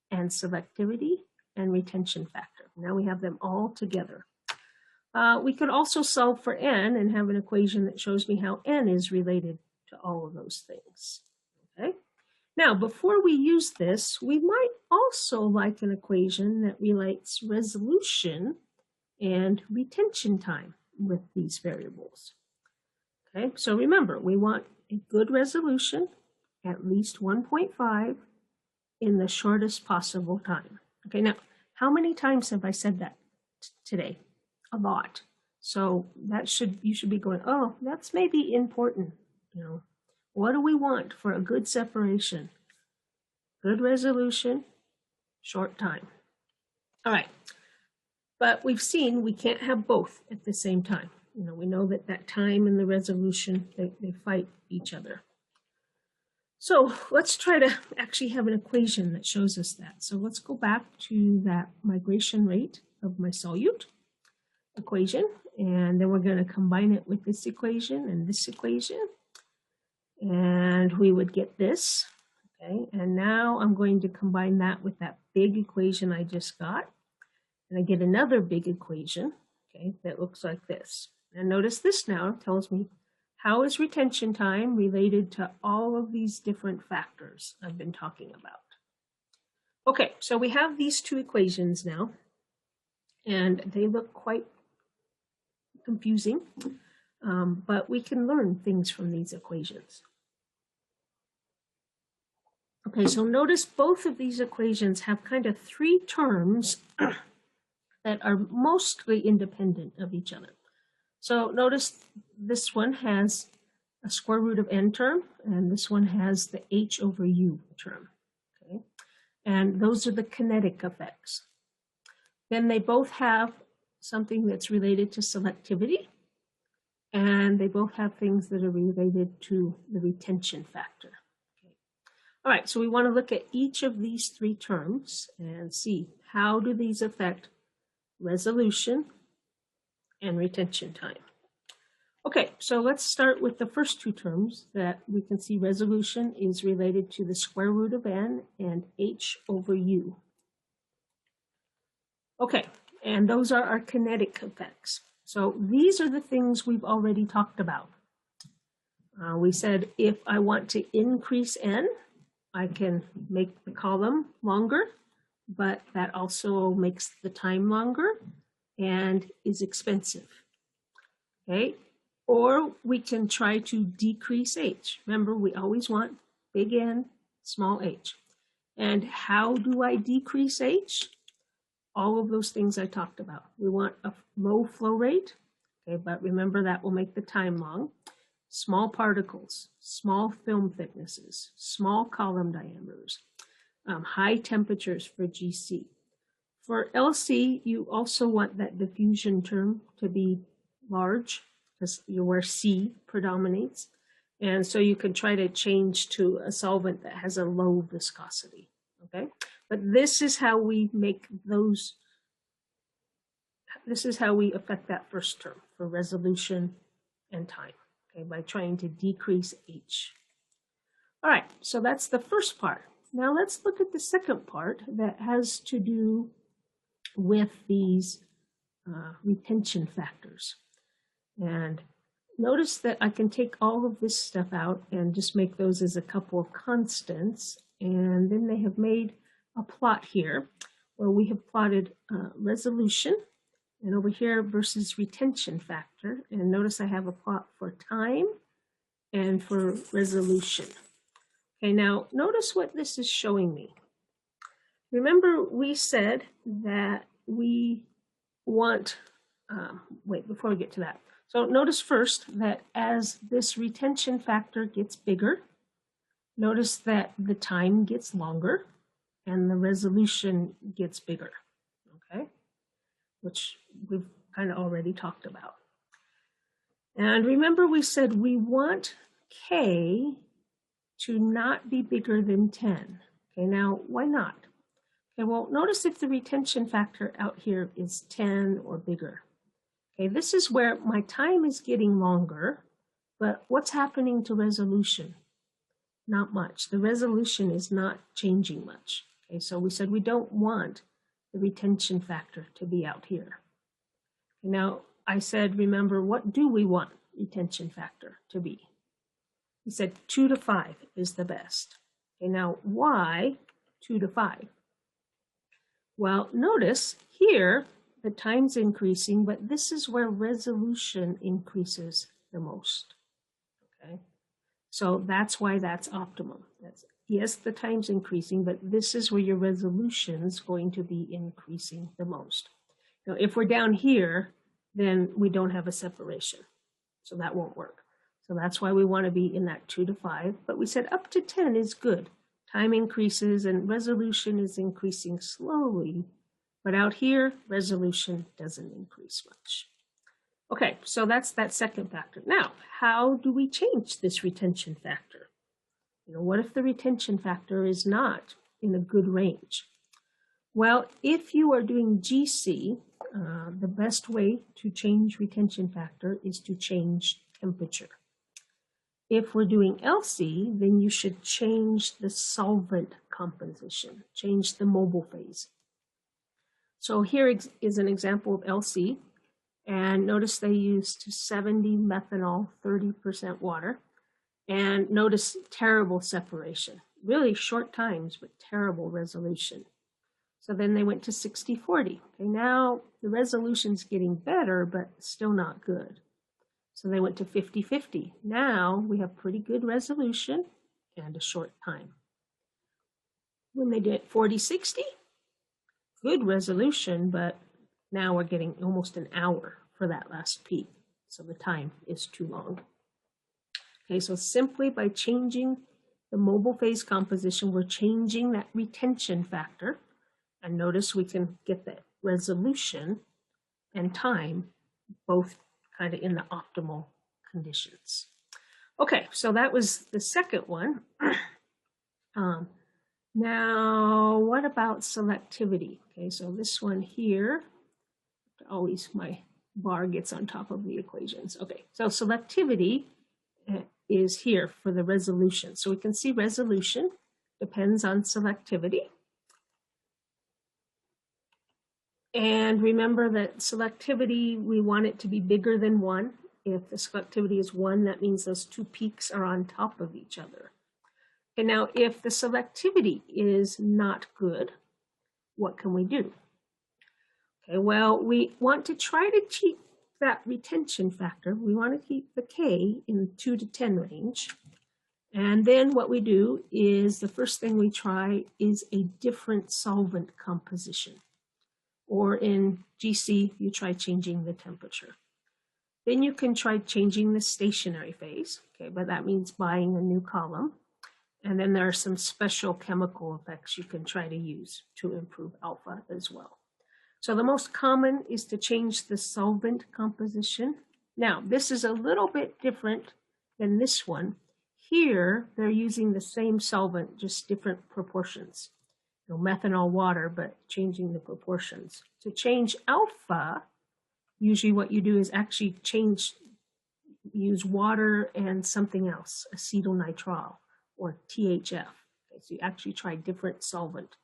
and selectivity and retention factor. Now we have them all together. We could also solve for N and have an equation that shows me how N is related to all of those things. Okay. Now, before we use this, we might also like an equation that relates resolution and retention time with these variables. Okay, so remember, we want a good resolution, at least 1.5, in the shortest possible time. Okay, now, how many times have I said that today, a lot. So you should be going, oh, that's maybe important. What do we want for a good separation? Good resolution, short time. All right. But we've seen we can't have both at the same time. We know that time and the resolution, they fight each other. So let's try to actually have an equation that shows us that. So let's go back to that migration rate of my solute equation, and then we're going to combine it with this equation and this equation, and we would get this. Okay, and now I'm going to combine that with that big equation I just got, and I get another big equation, okay, that looks like this. And notice this now tells me how is retention time related to all of these different factors I've been talking about. Okay, so we have these two equations now, and they look quite confusing, but we can learn things from these equations. Okay, so notice both of these equations have kind of three terms that are mostly independent of each other. So notice this one has a square root of n term, and this one has the h over u term. Okay, and those are the kinetic effects. Then they both have something that's related to selectivity, and they both have things that are related to the retention factor. Okay. All right, so we want to look at each of these three terms and see how do these affect resolution and retention time. Okay, so let's start with the first two terms that we can see resolution is related to the square root of n and h over u. Okay, and those are our kinetic effects. So these are the things we've already talked about. We said if I want to increase n, I can make the column longer, but that also makes the time longer and is expensive. Okay, or we can try to decrease h. Remember, we always want big N, small h. And how do I decrease h? All of those things I talked about. We want a low flow rate, okay, but remember that will make the time long. Small particles, small film thicknesses, small column diameters, high temperatures for GC. For LC, you also want that diffusion term to be large, because where C predominates. And so you can try to change to a solvent that has a low viscosity, okay? But this is how we make those, this is how we affect that first term for resolution and time, okay, by trying to decrease H. All right, so that's the first part. Now let's look at the second part that has to do with these retention factors. And notice that I can take all of this stuff out and just make those as a couple of constants. And then they have made a plot here where we have plotted resolution and over here versus retention factor. And notice I have a plot for time and for resolution. Okay, now notice what this is showing me. Remember we said that we want, wait, before we get to that. So notice first that as this retention factor gets bigger, notice that the time gets longer and the resolution gets bigger, okay? Which we've kind of already talked about. And remember we said we want K to not be bigger than 10. Okay, now why not? Okay, well, notice if the retention factor out here is 10 or bigger. Okay, this is where my time is getting longer, but what's happening to resolution? Not much. The resolution is not changing much. Okay, so we said we don't want the retention factor to be out here. Okay, now, I said, remember, what do we want retention factor to be? We said 2 to 5 is the best. Okay, now, why 2 to 5? Well, notice here, the time's increasing, but this is where resolution increases the most, okay? So that's why that's optimum. Yes, the time's increasing, but this is where your resolution is going to be increasing the most. Now, if we're down here, then we don't have a separation. So that won't work. So that's why we want to be in that 2 to 5. But we said up to 10 is good. Time increases and resolution is increasing slowly. But out here, resolution doesn't increase much. Okay, so that's that second factor. Now, how do we change this retention factor? What if the retention factor is not in a good range? Well, if you are doing GC, the best way to change retention factor is to change temperature. If we're doing LC, then you should change the solvent composition, change the mobile phase. So here is an example of LC, and notice they used 70 methanol, 30% water, and notice terrible separation, really short times, but terrible resolution. So then they went to 60-40. Okay, now the resolution's getting better, but still not good. So they went to 50-50. Now we have pretty good resolution and a short time. When they did 40-60, good resolution, but now we're getting almost an hour for that last peak. So the time is too long. Okay, so simply by changing the mobile phase composition, we're changing that retention factor. And notice we can get the resolution and time both kind of in the optimal conditions. Okay, so that was the second one. Now, what about selectivity? Okay, so this one here, always my bar gets on top of the equations. Okay, so selectivity is here for the resolution. So we can see resolution depends on selectivity. And remember that selectivity, we want it to be bigger than 1. If the selectivity is 1, that means those two peaks are on top of each other. And now if the selectivity is not good, what can we do? Okay, well, we want to try to keep that retention factor. We want to keep the K in the 2 to 10 range. And then what we do is the first thing we try is a different solvent composition. Or in GC, you try changing the temperature. Then you can try changing the stationary phase, okay, but that means buying a new column. And then there are some special chemical effects you can try to use to improve alpha as well. So the most common is to change the solvent composition. Now, this is a little bit different than this one. Here, they're using the same solvent, just different proportions. Methanol water, but changing the proportions. To change alpha, usually what you do is actually use water and something else, acetylnitrile or THF. Okay, so you actually try different solvent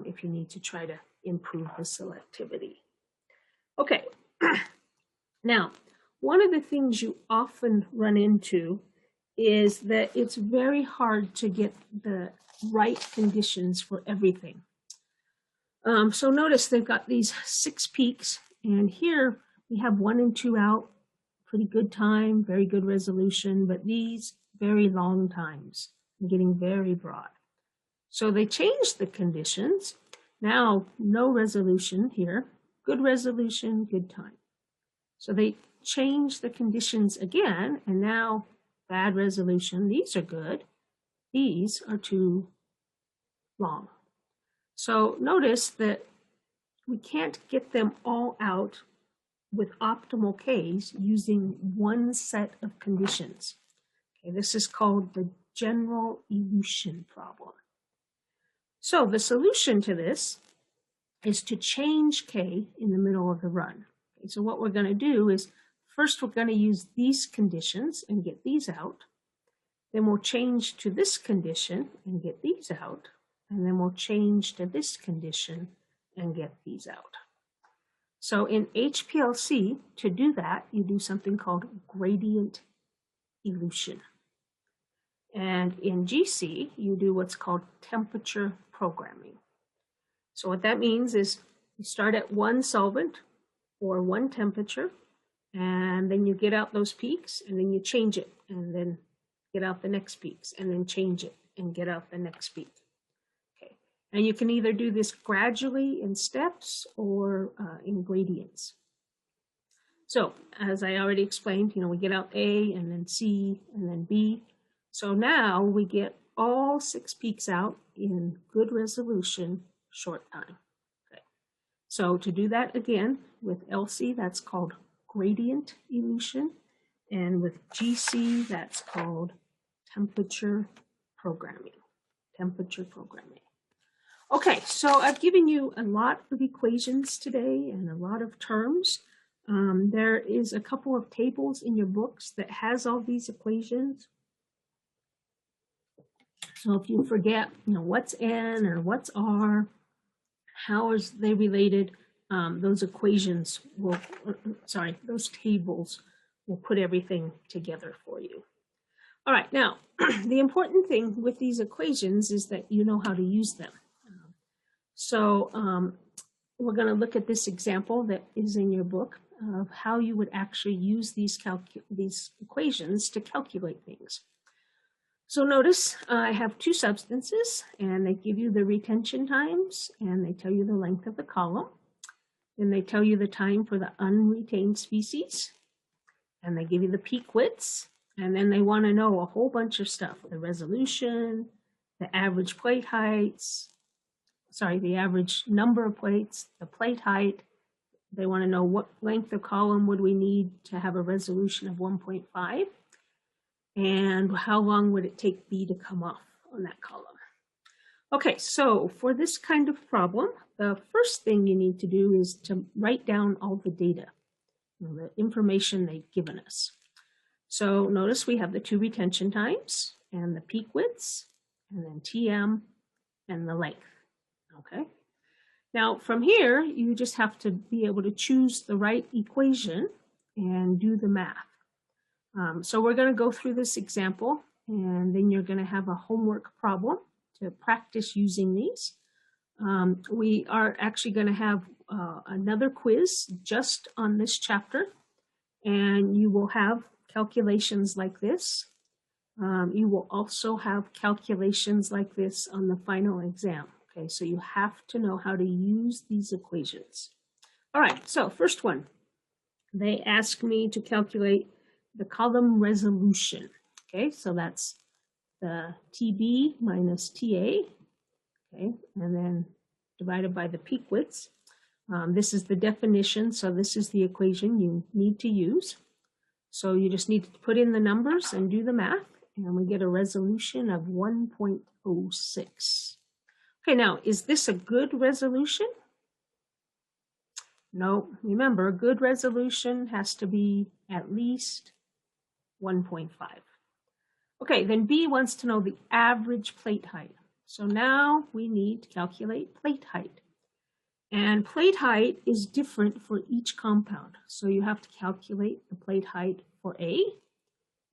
if you need to try to improve the selectivity. Okay, now one of the things you often run into is that it's very hard to get the right conditions for everything. So notice they've got these 6 peaks, and here we have 1 and 2 out, pretty good time, very good resolution, but these very long times, getting very broad. So they changed the conditions. Now, no resolution here, good resolution, good time. So they changed the conditions again, and now bad resolution. These are good. These are too long. So notice that we can't get them all out with optimal Ks using one set of conditions. Okay, this is called the general elution problem. So the solution to this is to change K in the middle of the run. Okay, so what we're going to do is first we're going to use these conditions and get these out. Then we'll change to this condition and get these out. And then we'll change to this condition and get these out. So in HPLC, to do that, you do something called gradient elution. And in GC, you do what's called temperature programming. So what that means is you start at one solvent or one temperature, and then you get out those peaks, and then you change it, and then get out the next peaks, and then change it, and get out the next peak. Okay. And you can either do this gradually in steps or in gradients. So as I already explained, we get out A and then C and then B. So now we get all 6 peaks out in good resolution, short time. Okay. So to do that again with LC, that's called gradient elution. And with GC, that's called temperature programming. Okay, so I've given you a lot of equations today and a lot of terms. There is a couple of tables in your books that has all these equations. So if you forget, what's N or what's R, how is they related, those equations will, those tables will put everything together for you. All right, now, the important thing with these equations is that you know how to use them. So we're going to look at this example that is in your book of how you would actually use these equations to calculate things. So notice I have 2 substances, and they give you the retention times, and they tell you the length of the column. Then they tell you the time for the unretained species, and they give you the peak widths, and then they want to know a whole bunch of stuff, the resolution, the average plate heights, the average number of plates, the plate height. They want to know what length of column would we need to have a resolution of 1.5, and how long would it take B to come off on that column. Okay, so for this kind of problem, the first thing you need to do is to write down all the data, the information they've given us. So notice we have the 2 retention times and the peak widths, and then TM and the length. Okay. Now from here, you just have to be able to choose the right equation and do the math. So we're going to go through this example, and then you're going to have a homework problem to practice using these. We are actually going to have another quiz just on this chapter, and you will have calculations like this. You will also have calculations like this on the final exam. Okay, so you have to know how to use these equations. All right, so first one, they ask me to calculate the column resolution. Okay, so that's the TB minus TA, okay, and then divided by the peak widths. This is the definition, so this is the equation you need to use. So you just need to put in the numbers and do the math, and we get a resolution of 1.06. Okay, now, is this a good resolution? No, remember, a good resolution has to be at least 1.5. Okay, then B wants to know the average plate height. So now we need to calculate plate height. And plate height is different for each compound. So you have to calculate the plate height for A,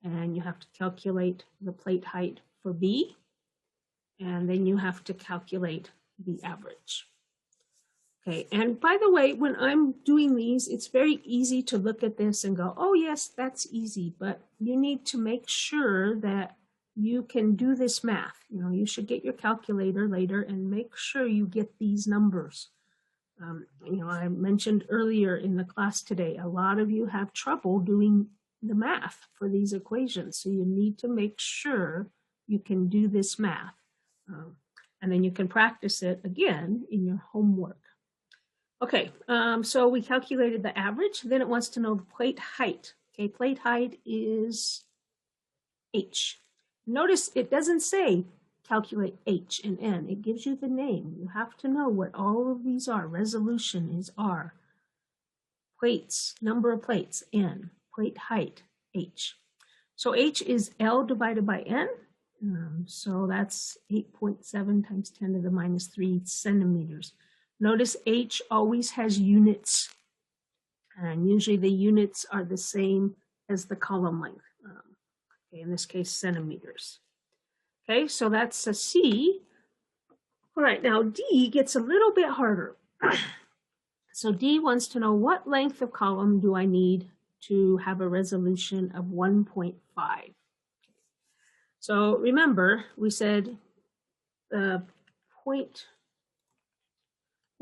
and you have to calculate the plate height for B, and then you have to calculate the average. Okay, and by the way, when I'm doing these, it's very easy to look at this and go, oh yes, that's easy, but you need to make sure that you can do this math. You should get your calculator later and make sure you get these numbers. I mentioned earlier in the class today, a lot of you have trouble doing the math for these equations, so you need to make sure you can do this math. And then you can practice it again in your homework. Okay, so we calculated the average. Then it wants to know the plate height. Okay, plate height is H. Notice it doesn't say calculate H and N. It gives you the name. You have to know what all of these are. Resolution is R. Plates, number of plates, N. Plate height, H. So H is L divided by N. So that's 8.7 times 10 to the minus 3 centimeters. Notice H always has units, and usually the units are the same as the column length. Okay, in this case, centimeters. Okay, so that's a C. All right, now D gets a little bit harder. So D wants to know what length of column do I need to have a resolution of 1.5. So remember, we said the point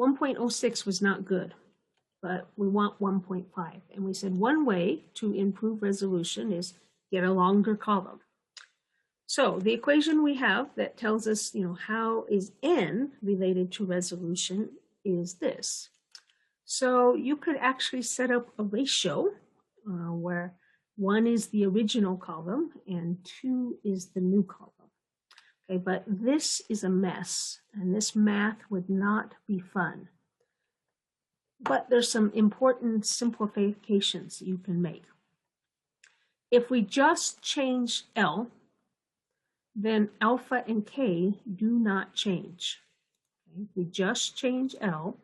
1.06 was not good, but we want 1.5. And we said one way to improve resolution is get a longer column. So the equation we have that tells us, how is n related to resolution is this. So you could actually set up a ratio where 1 is the original column and 2 is the new column. Okay, but this is a mess, and this math would not be fun. But there's some important simplifications you can make. If we just change L, then alpha and K do not change. Okay? If we just change L,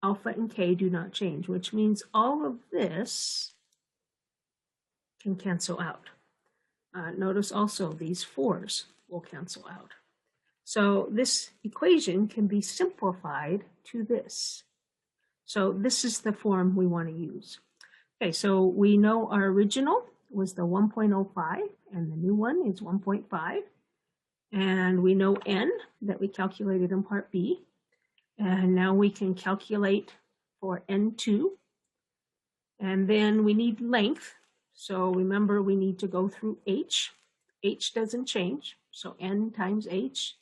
alpha and K do not change, which means all of this can cancel out. Notice also these 4s will cancel out. So this equation can be simplified to this. So this is the form we want to use. Okay, so we know our original was the 1.05 and the new one is 1.5. And we know n that we calculated in part B. And now we can calculate for n2. And then we need length. So remember, we need to go through h. H doesn't change, so n times h.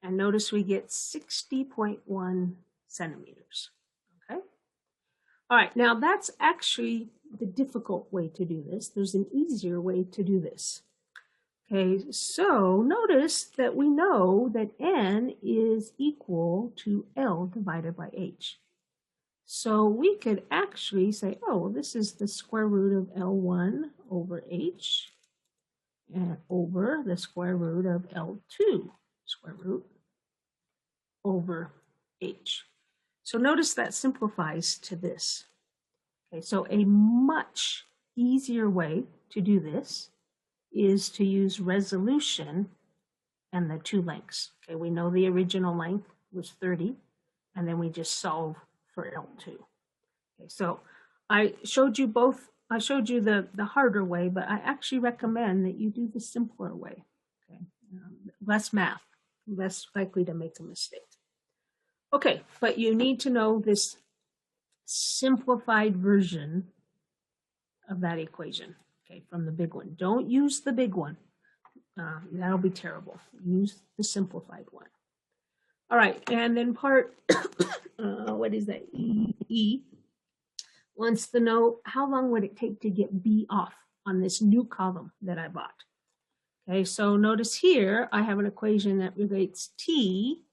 And notice we get 60.1 centimeters. Okay. All right, now that's actually the difficult way to do this. There's an easier way to do this. Okay, so notice that we know that n is equal to L divided by h. So we could actually say, oh, this is the square root of L1 over h and over the square root of L2 square root over h. So notice that simplifies to this. Okay, so a much easier way to do this is to use resolution and the two lengths. Okay, we know the original length was 30, and then we just solve for L2. Okay, so I showed you both. I showed you the harder way, but I actually recommend that you do the simpler way. Okay, less math, less likely to make a mistake. Okay, but you need to know this simplified version of that equation. Okay, from the big one. Don't use the big one. That'll be terrible. Use the simplified one. All right, and then part, what is that? E wants to know how long would it take to get B off on this new column that I bought. Okay, so notice here I have an equation that relates T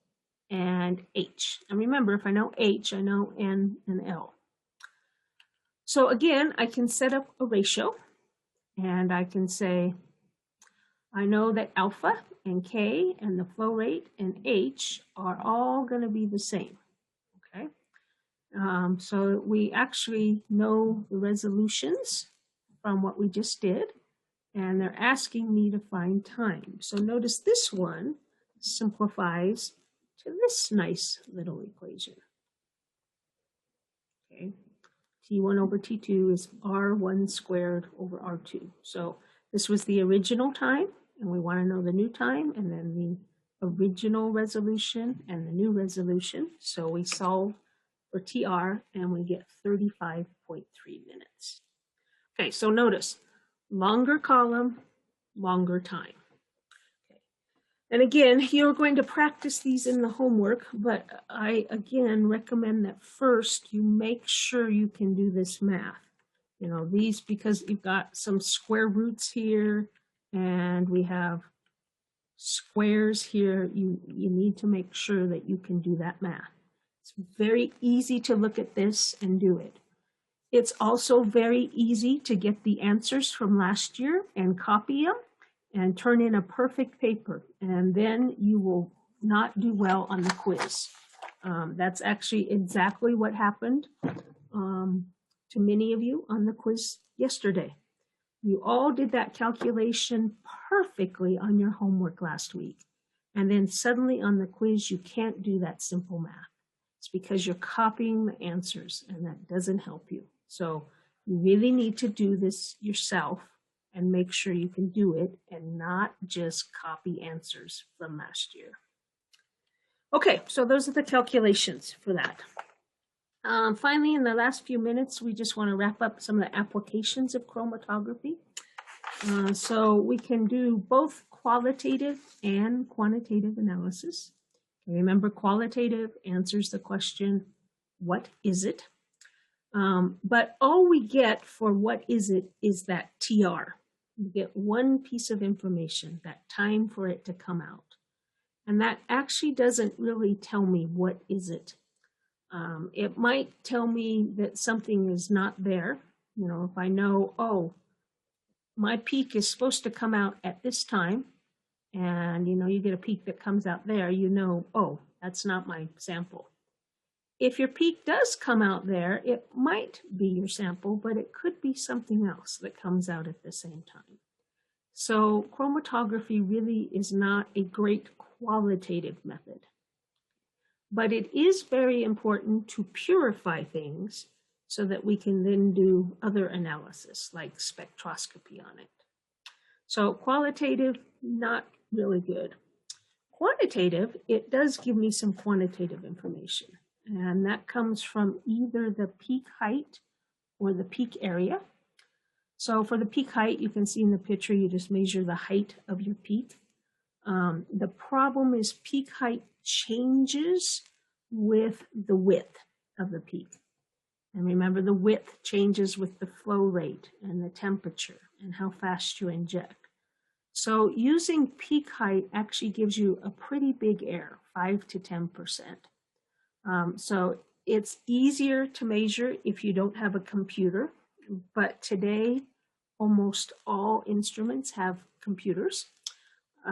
and H. And remember, if I know H, I know N and L. So again, I can set up a ratio. And I can say, I know that alpha and K and the flow rate and H are all going to be the same. Okay, so we actually know the resolutions from what we just did, and they're asking me to find time. So notice this one simplifies to this nice little equation. Okay. T1 over T2 is R1 squared over R2. So this was the original time, and we want to know the new time, and then the original resolution and the new resolution. So we solve for TR, and we get 35.3 minutes. Okay, so notice, longer column, longer time. And again, you're going to practice these in the homework, but I, again, recommend that first you make sure you can do this math. These, because you've got some square roots here, and we have squares here, you need to make sure that you can do that math. It's very easy to look at this and do it. It's also very easy to get the answers from last year and copy them and turn in a perfect paper, and then you will not do well on the quiz. That's actually exactly what happened to many of you on the quiz yesterday. You all did that calculation perfectly on your homework last week, and then suddenly on the quiz you can't do that simple math. It's because you're copying the answers, and that doesn't help you. So you really need to do this yourself and make sure you can do it and not just copy answers from last year. Okay, so those are the calculations for that. Finally, in the last few minutes, we just want to wrap up some of the applications of chromatography. So we can do both qualitative and quantitative analysis. Remember, qualitative answers the question, what is it? But all we get for what is it is that TR. You get one piece of information, that time for it to come out. And that actually doesn't really tell me what is it. It might tell me that something is not there. You know, if I know, oh, my peak is supposed to come out at this time, and you know, you get a peak that comes out there, you know, oh, that's not my sample. If your peak does come out there, it might be your sample, but it could be something else that comes out at the same time. So chromatography really is not a great qualitative method. But it is very important to purify things so that we can then do other analysis like spectroscopy on it. So qualitative, not really good. Quantitative, it does give me some quantitative information, and that comes from either the peak height or the peak area. So for the peak height, you can see in the picture, you just measure the height of your peak. The problem is peak height changes with the width of the peak. And remember, the width changes with the flow rate and the temperature and how fast you inject. So using peak height actually gives you a pretty big error, 5 to 10%. So it's easier to measure if you don't have a computer, but today almost all instruments have computers.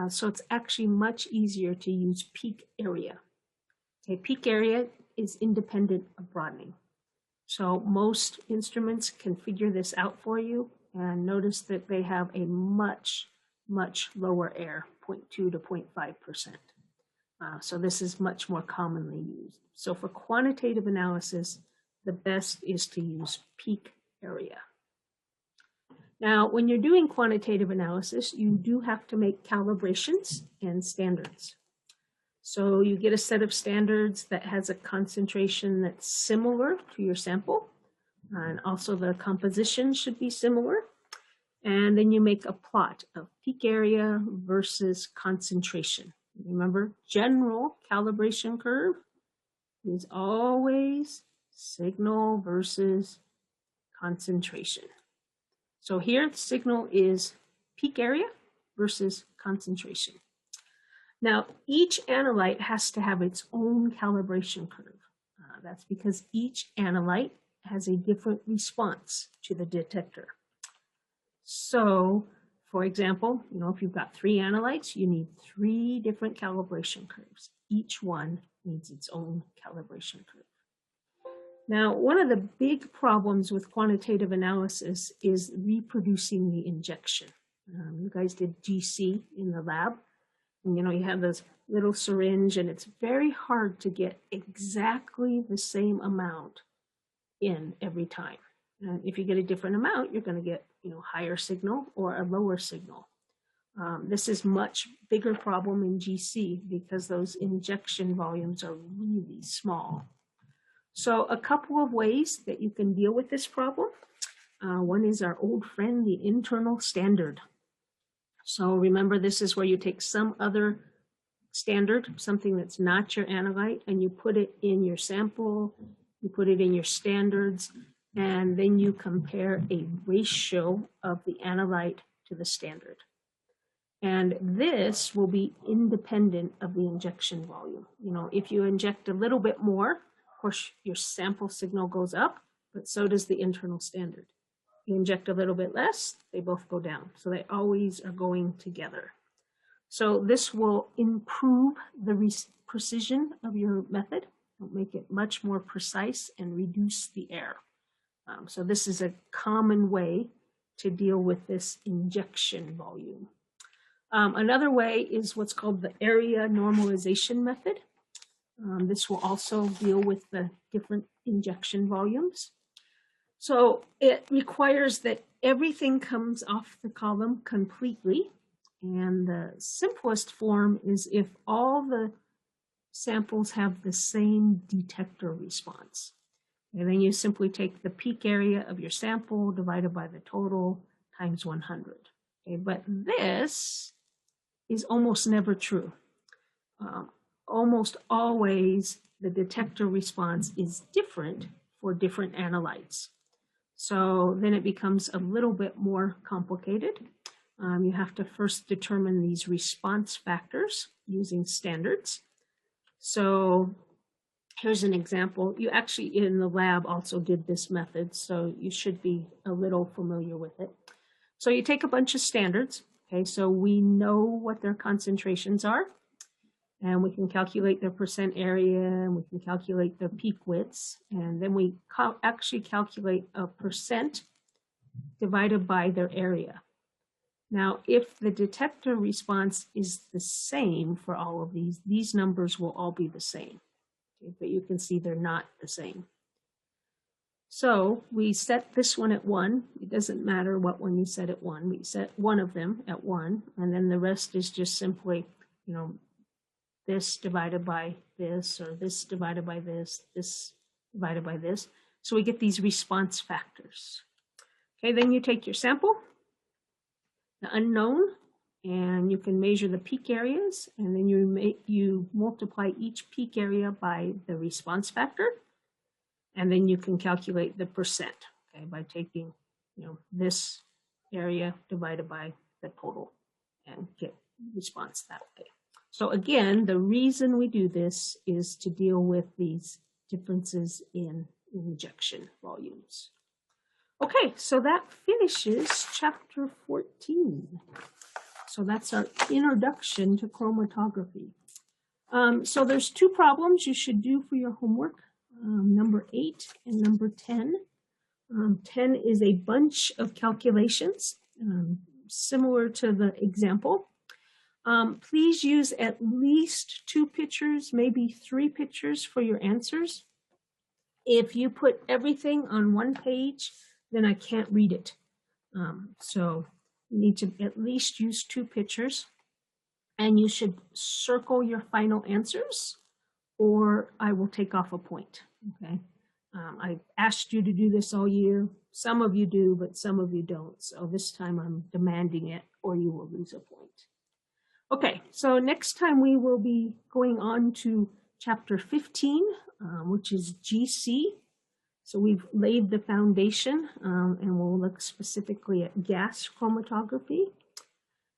So it's actually much easier to use peak area. Okay, peak area is independent of broadening. So most instruments can figure this out for you, and notice that they have a much lower error, 0.2 to 0.5%. So this is much more commonly used. So for quantitative analysis, the best is to use peak area. Now, when you're doing quantitative analysis, you do have to make calibrations and standards. So you get a set of standards that has a concentration that's similar to your sample, and also the composition should be similar. And then you make a plot of peak area versus concentration. Remember, general calibration curve is always signal versus concentration. So here, the signal is peak area versus concentration. Now, each analyte has to have its own calibration curve. That's because each analyte has a different response to the detector. So, for example, you know, if you've got 3 analytes, you need 3 different calibration curves. Each one needs its own calibration curve. Now, one of the big problems with quantitative analysis is reproducing the injection. You guys did GC in the lab, and you know, you have this little syringe, and it's very hard to get exactly the same amount in every time. And if you get a different amount, you're going to get, you know, higher signal or a lower signal. This is much bigger problem in GC because those injection volumes are really small. So a couple of ways that you can deal with this problem. One is our old friend, the internal standard. So remember, this is where you take some other standard, something that's not your analyte, and you put it in your sample, you put it in your standards, and then you compare a ratio of the analyte to the standard. And this will be independent of the injection volume. You know, if you inject a little bit more, of course, your sample signal goes up, but so does the internal standard. You inject a little bit less, they both go down. So they always are going together. So this will improve the precision of your method, it'll make it much more precise and reduce the error. So this is a common way to deal with this injection volume. Another way is what's called the area normalization method. This will also deal with the different injection volumes. So it requires that everything comes off the column completely. And the simplest form is if all the samples have the same detector response. And then you simply take the peak area of your sample divided by the total times 100. Okay, but this is almost never true. Almost always the detector response is different for different analytes. So then it becomes a little bit more complicated. You have to first determine these response factors using standards. So here's an example. You actually in the lab also did this method, so you should be a little familiar with it. So you take a bunch of standards, okay, so we know what their concentrations are, and we can calculate their percent area, and we can calculate their peak widths, and then we actually calculate a percent divided by their area. Now, if the detector response is the same for all of these numbers will all be the same. Okay, but you can see they're not the same. So we set this one at 1. It doesn't matter what one you set at 1. We set one of them at 1, and then the rest is just simply, this divided by this, or this divided by this divided by this. So we get these response factors. Okay, then you take your sample, the unknown, and you can measure the peak areas, and then you multiply each peak area by the response factor, and then you can calculate the percent, okay, by taking this area divided by the total and get response that way. So again, the reason we do this is to deal with these differences in injection volumes. Okay, so that finishes chapter 14. So that's our introduction to chromatography. So there's 2 problems you should do for your homework, number 8 and number 10. 10 is a bunch of calculations, similar to the example. Please use at least 2 pictures, maybe 3 pictures for your answers. If you put everything on one page, then I can't read it. So you need to at least use 2 pictures, and you should circle your final answers, or I will take off a point, okay? I've asked you to do this all year. Some of you do, but some of you don't. So this time I'm demanding it, or you will lose a point. Okay, so next time we will be going on to chapter 15, which is GC. So we've laid the foundation, and we'll look specifically at gas chromatography.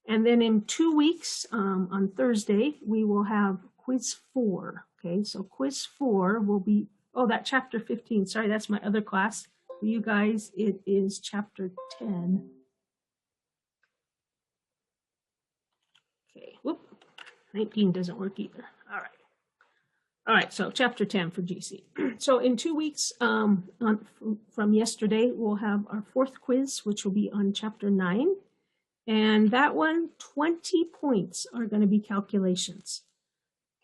And then in 2 weeks, on Thursday, we will have quiz 4. Okay, so quiz 4 will be, that chapter 15. Sorry, that's my other class. For you guys, it is chapter 10. Okay, whoop, 19 doesn't work either. All right. All right, so chapter 10 for GC. So in 2 weeks from yesterday, we'll have our 4th quiz, which will be on chapter 9. And that one, 20 points are going to be calculations.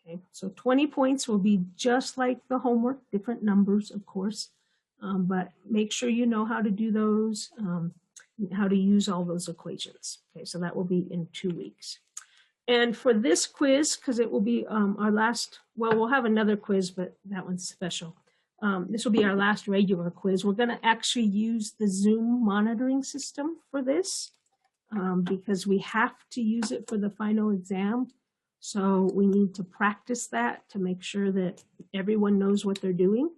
Okay, so 20 points will be just like the homework, different numbers, of course. But make sure you know how to do those, how to use all those equations. Okay, so that will be in 2 weeks. And for this quiz, because it will be our last, well, we'll have another quiz, but that one's special. This will be our last regular quiz. We're going to actually use the Zoom monitoring system for this because we have to use it for the final exam. So we need to practice that to make sure that everyone knows what they're doing.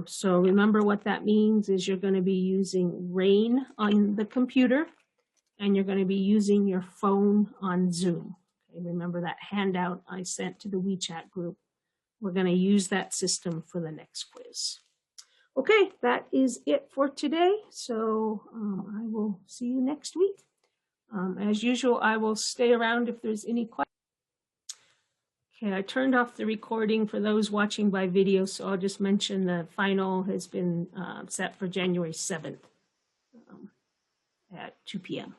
So remember what that means is you're going to be using RAIN on the computer, and you're going to be using your phone on Zoom. Okay, remember that handout I sent to the WeChat group. We're going to use that system for the next quiz. Okay, that is it for today. So I will see you next week. As usual, I will stay around if there's any questions. Okay, I turned off the recording for those watching by video, so I'll just mention the final has been set for January 7th at 2 p.m.